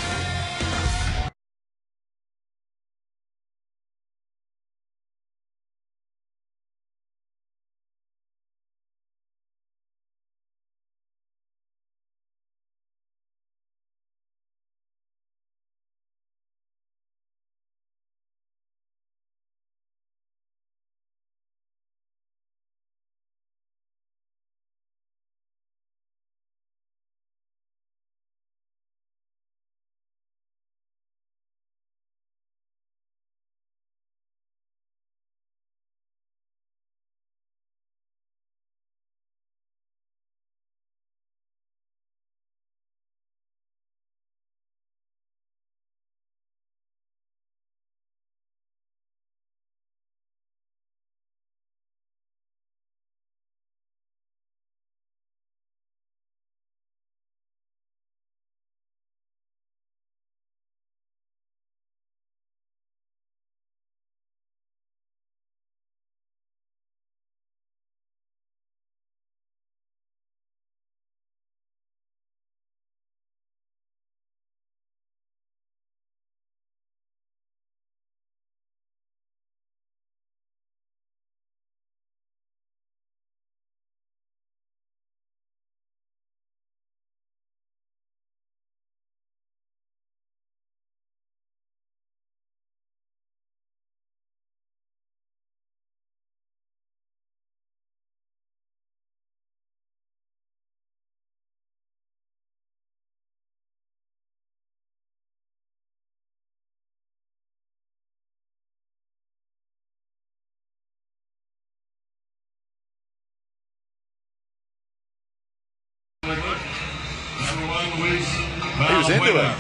He was into it.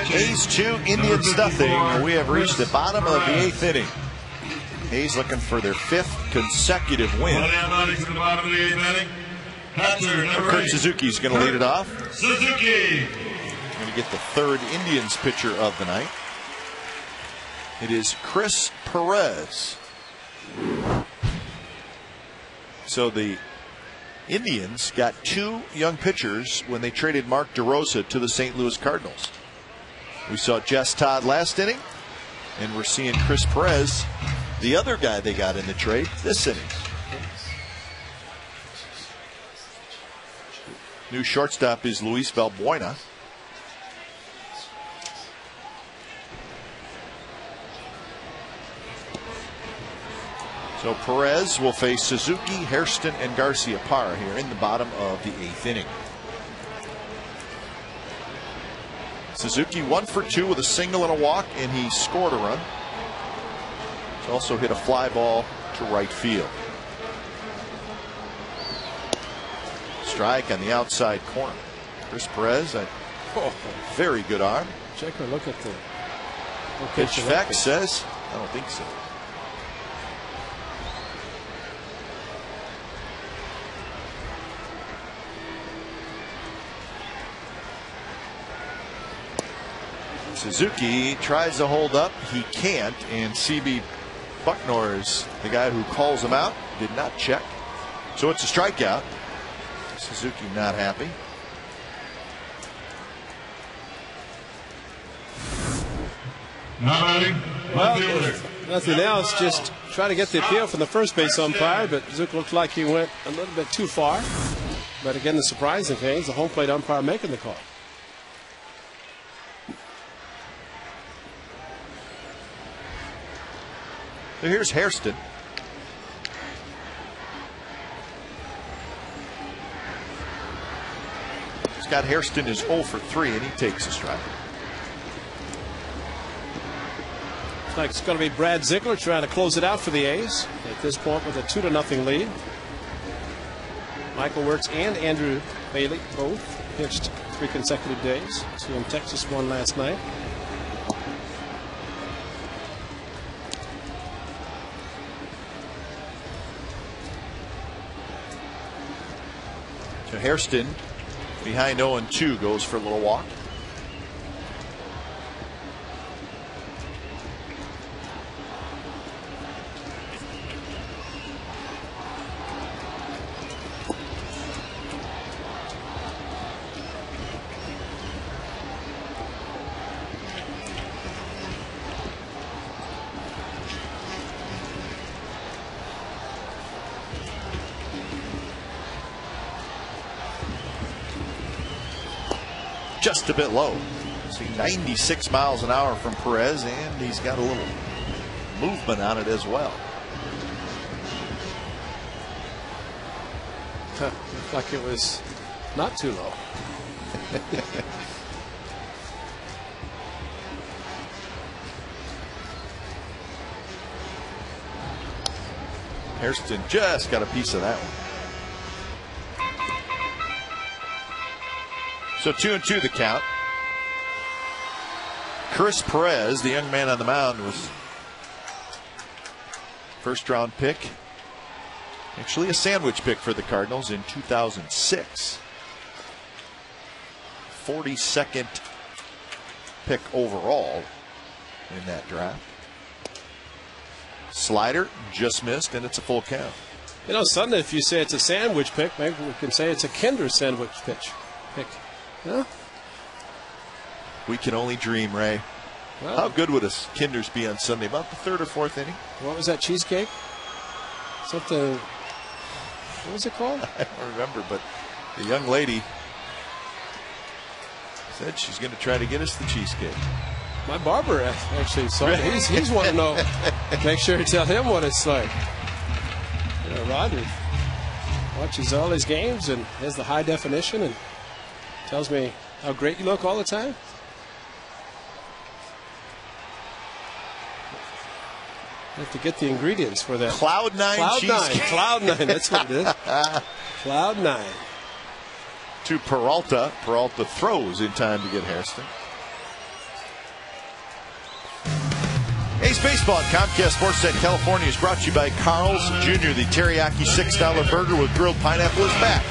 Hayes 2, Indians nothing. We have reached the bottom of the 8th inning. Hayes looking for their 5th consecutive win. Kurt Suzuki's going to lead it off. Suzuki. Going to get the 3rd Indians pitcher of the night. It is Chris Perez. So the Indians got 2 young pitchers when they traded Mark DeRosa to the St. Louis Cardinals. We saw Jess Todd last inning, and we're seeing Chris Perez, the other guy they got in the trade, this inning. New shortstop is Luis Valbuena. So Perez will face Suzuki, Hairston, and Garcia Parra here in the bottom of the 8th inning. Suzuki 1 for 2 with a single and a walk, and he scored a run. He's also hit a fly ball to right field. Strike on the outside corner. Chris Perez, a very good arm. Check a look at the Pitch fact says, I don't think so. Suzuki tries to hold up. He can't. And CB Bucknor is the guy who calls him out. Did not check. So it's a strikeout. Suzuki not happy. Not batting. Well, nothing else. Just try to get the appeal from the first base umpire, but Zook looked like he went a little bit too far. But again, the surprising thing is the home plate umpire making the call. So here's Hairston. Scott Hairston is 0 for 3, and he takes a strike. Looks like it's going to be Brad Ziegler trying to close it out for the A's at this point with a 2-0 lead. Michael Wirtz and Andrew Bailey both pitched 3 consecutive days. See him Texas won last night. So Hairston behind 0-2 goes for a little walk. Just a bit low. See 96 miles an hour from Perez, and he's got a little movement on it as well. Looked like it was not too low. Hairston just got a piece of that one. So 2-2 the count. Chris Perez, the young man on the mound, was first-round pick. Actually a sandwich pick for the Cardinals in 2006. 42nd pick overall in that draft. Slider just missed, and it's a full count. You know, Sunday, if you say it's a sandwich pick, maybe we can say it's a Kinder sandwich pick. Yeah. We can only dream, Ray. Well, how good would a Kinder's be on Sunday? About the 3rd or 4th inning? What was that cheesecake? Something. What was it called? I don't remember, but the young lady said she's going to try to get us the cheesecake. My barber actually saw it. He's wanting to know. Make sure to tell him what it's like. You know, Roger watches all his games and has the high definition and tells me how great you look all the time. I have to get the ingredients for that. Cloud 9 cheesecake. Cloud 9, that's what it is. Cloud 9. To Peralta. Peralta throws in time to get Hairston. Ace Baseball at Comcast Sportsnet California is brought to you by Carl's Jr. The teriyaki $6 burger with grilled pineapple is back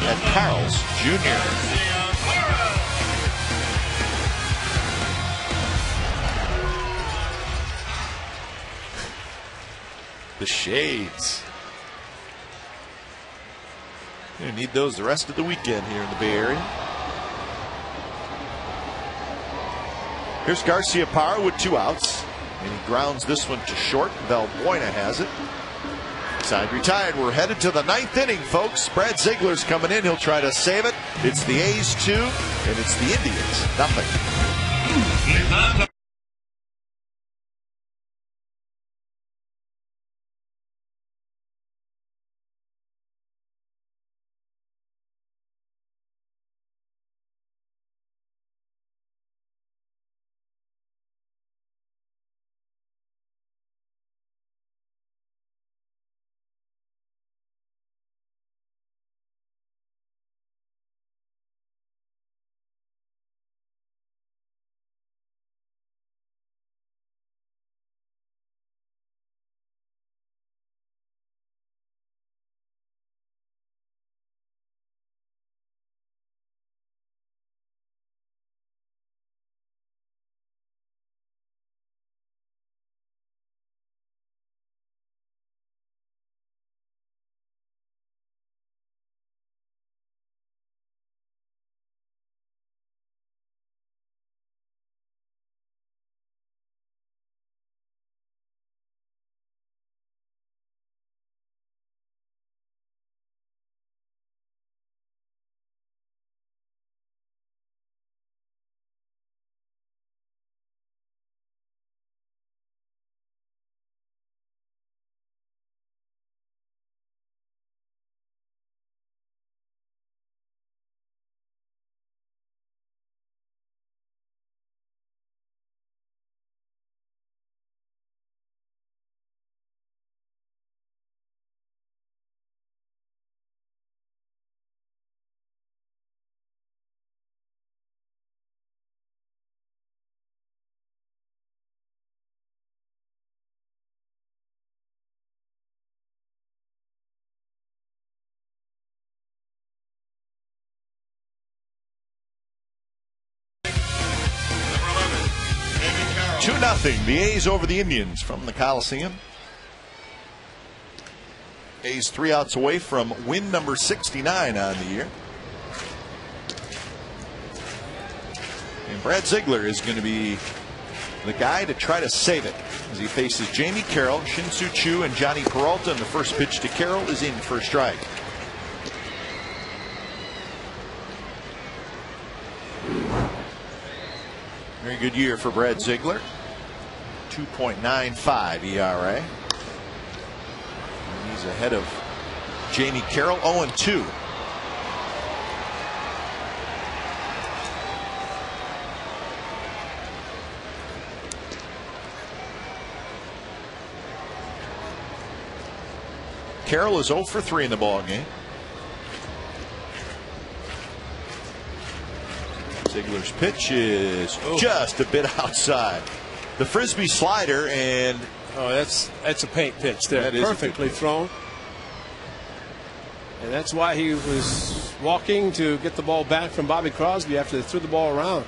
at Carl's Jr. The Shades. You need those the rest of the weekend here in the Bay Area. Here's Garcia Parra with 2 outs. And he grounds this one to short. Valbuena has it. Side retired. We're headed to the 9th inning, folks. Brad Ziegler's coming in. He'll try to save it. It's the A's 2, and it's the Indians 0. The A's over the Indians from the Coliseum. A's 3 outs away from win number 69 on the year. And Brad Ziegler is going to be the guy to try to save it as he faces Jamie Carroll, Shin-Soo Choo, and Johnny Peralta. And the first pitch to Carroll is in for a strike. Very good year for Brad Ziegler. 2.95 ERA. And he's ahead of Jamie Carroll, 0-2. Carroll is 0 for 3 in the ball game. Ziegler's pitch is just a bit outside. The frisbee slider, and that's a paint pitch there. Perfectly thrown. And that's why he was walking to get the ball back from Bobby Crosby after they threw the ball around.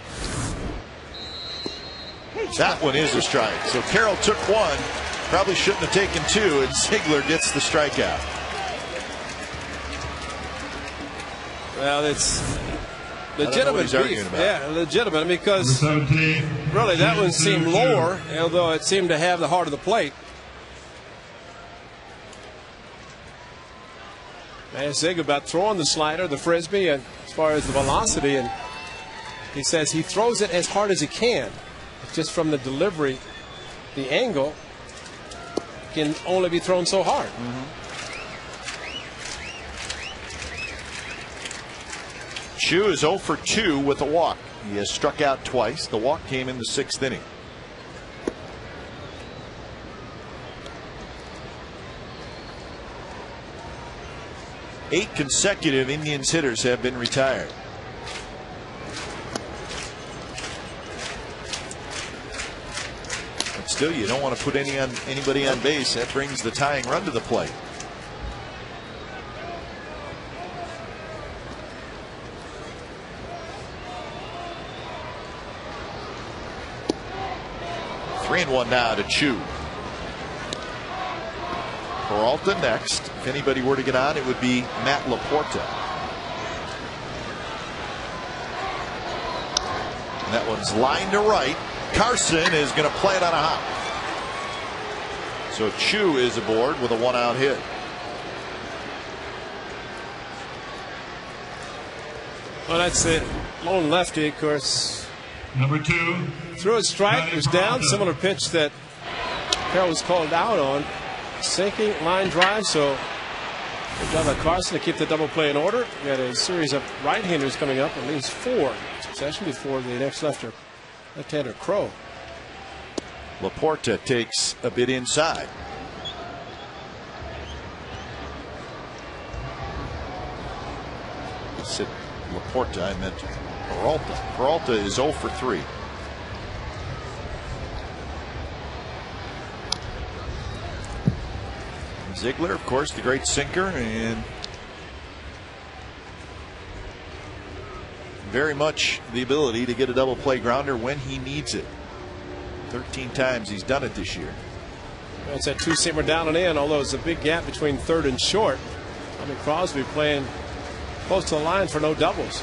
That one is a strike. So Carroll took 1, probably shouldn't have taken 2, and Ziegler gets the strikeout. Well, it's legitimate beef. Yeah, legitimate, because really that one seemed lower, although it seemed to have the heart of the plate. Man, Ziegler about throwing the slider, the frisbee, and as far as the velocity, and he says he throws it as hard as he can. It's just from the delivery, the angle can only be thrown so hard. Choo is 0 for 2 with a walk. He has struck out twice. The walk came in the 6th inning. Eight consecutive Indians hitters have been retired. But still, you don't want to put anybody on base. That brings the tying run to the plate. Three and one now to Choo. Peralta next. If anybody were to get on, it would be Matt Laporta. That one's lined to right. Carson is going to play it on a hop. So Chu is aboard with a 1-out hit. Well, that's it. Lone lefty, of course. Number 2. Threw a strike, was down. Similar pitch that Carroll was called out on. Sinking line drive, so good job by Carson to keep the double play in order. We got a series of right-handers coming up, at least 4 succession before the next left-hander Crow. Laporta takes a bit inside. I said Laporta, I meant Peralta. Peralta is 0 for 3. Ziegler, of course, the great sinker, and very much the ability to get a double play grounder when he needs it. 13 times he's done it this year. That's that two-seamer down and in, although it's a big gap between third and short. I mean, Crosby playing close to the line for no doubles.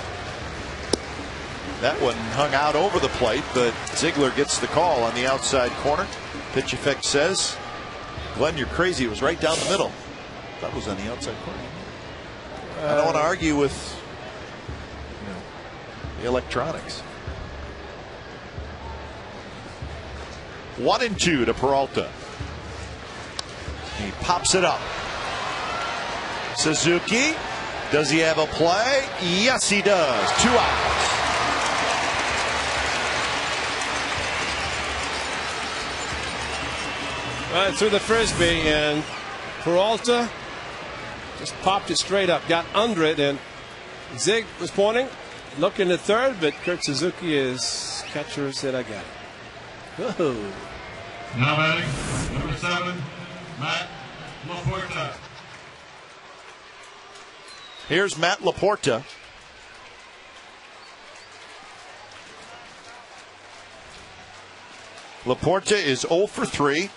That one hung out over the plate, but Ziegler gets the call on the outside corner. Pitch effect says, Glenn, you're crazy. It was right down the middle. That was on the outside corner. I don't want to argue with the electronics. 1-2 to Peralta. He pops it up. Suzuki, does he have a play? Yes, he does. 2 outs. Right through the frisbee, and Peralta just popped it straight up, got under it, and Zig was pointing, looking at third, but Kurt Suzuki is catcher said, I got it. Whoa. Now batting, number 7, Matt Laporta. Here's Matt Laporta. Laporta is 0 for 3.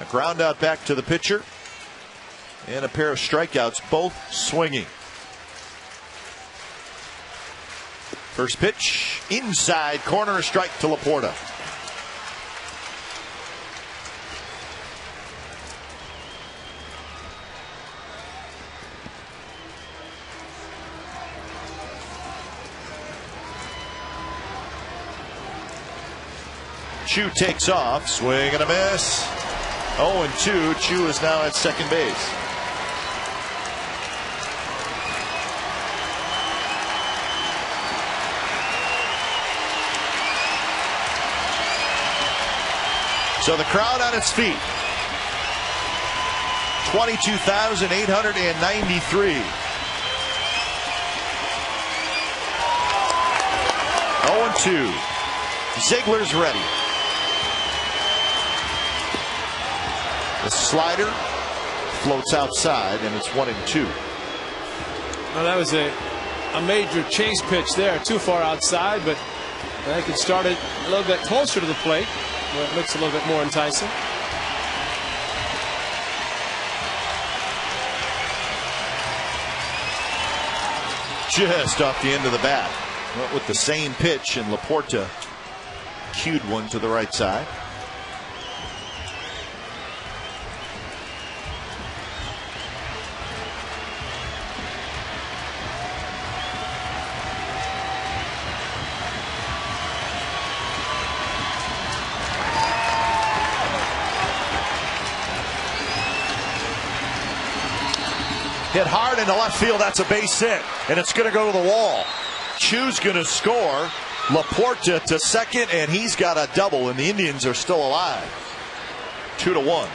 A ground out back to the pitcher, and a pair of strikeouts, both swinging. First pitch, inside corner, a strike to Laporta. Chu takes off, swing and a miss. 0-2. Chu is now at second base. So the crowd on its feet. 22,893. 0-2. Ziegler's ready. The slider floats outside, and it's 1-2. Well, that was a major chase pitch there, too far outside, but I could start it a little bit closer to the plate, where it looks a little bit more enticing. Just off the end of the bat. Went with the same pitch, and Laporta cued one to the right side. Hit hard into left field. That's a base hit, and it's going to go to the wall. Chu's going to score. Laporta to second, and he's got a double, and the Indians are still alive. 2-1.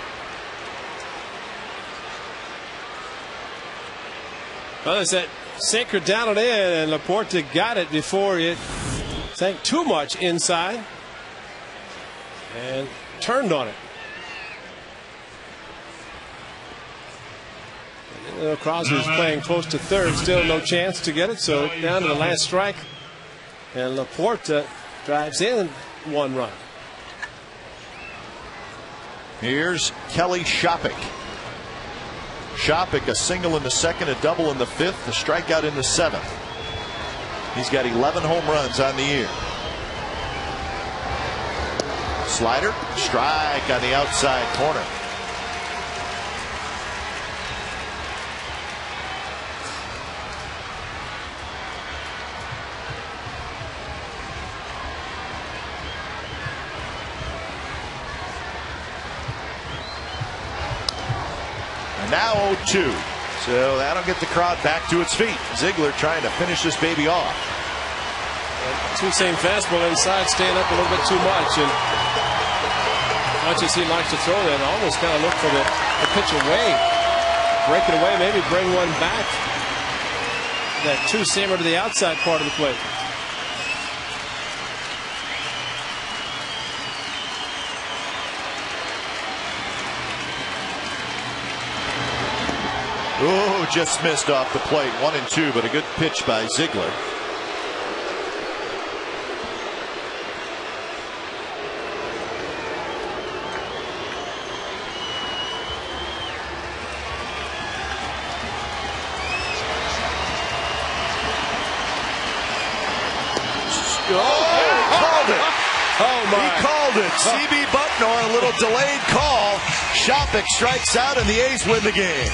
Well, there's that sinker down and in, and Laporta got it before it sank too much inside and turned on it. Crosby is playing close to third, still no chance to get it, so down to the last strike, and Laporta drives in 1 run. Here's Kelly Shopik. Shopik, a single in the second, a double in the fifth, a strikeout in the seventh. He's got 11 home runs on the year. Slider, strike on the outside corner. And now 0-2. So that'll get the crowd back to its feet. Ziegler trying to finish this baby off. Two same fastball inside, staying up a little bit too much, and as much as he likes to throw that, almost kind of look for the pitch away, break it away, maybe bring one back. That two-seamer to the outside part of the plate. Oh, just missed off the plate. 1-2, but a good pitch by Ziegler. Called it. Oh my. He called it. C.B. Butnor, a little delayed call. Shopik strikes out, and the A's win the game.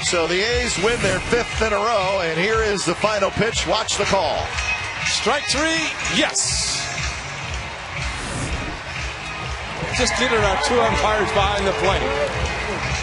So the A's win their 5th in a row, and here is the final pitch. Watch the call. Strike 3, yes. Just did it on 2 umpires behind the plate.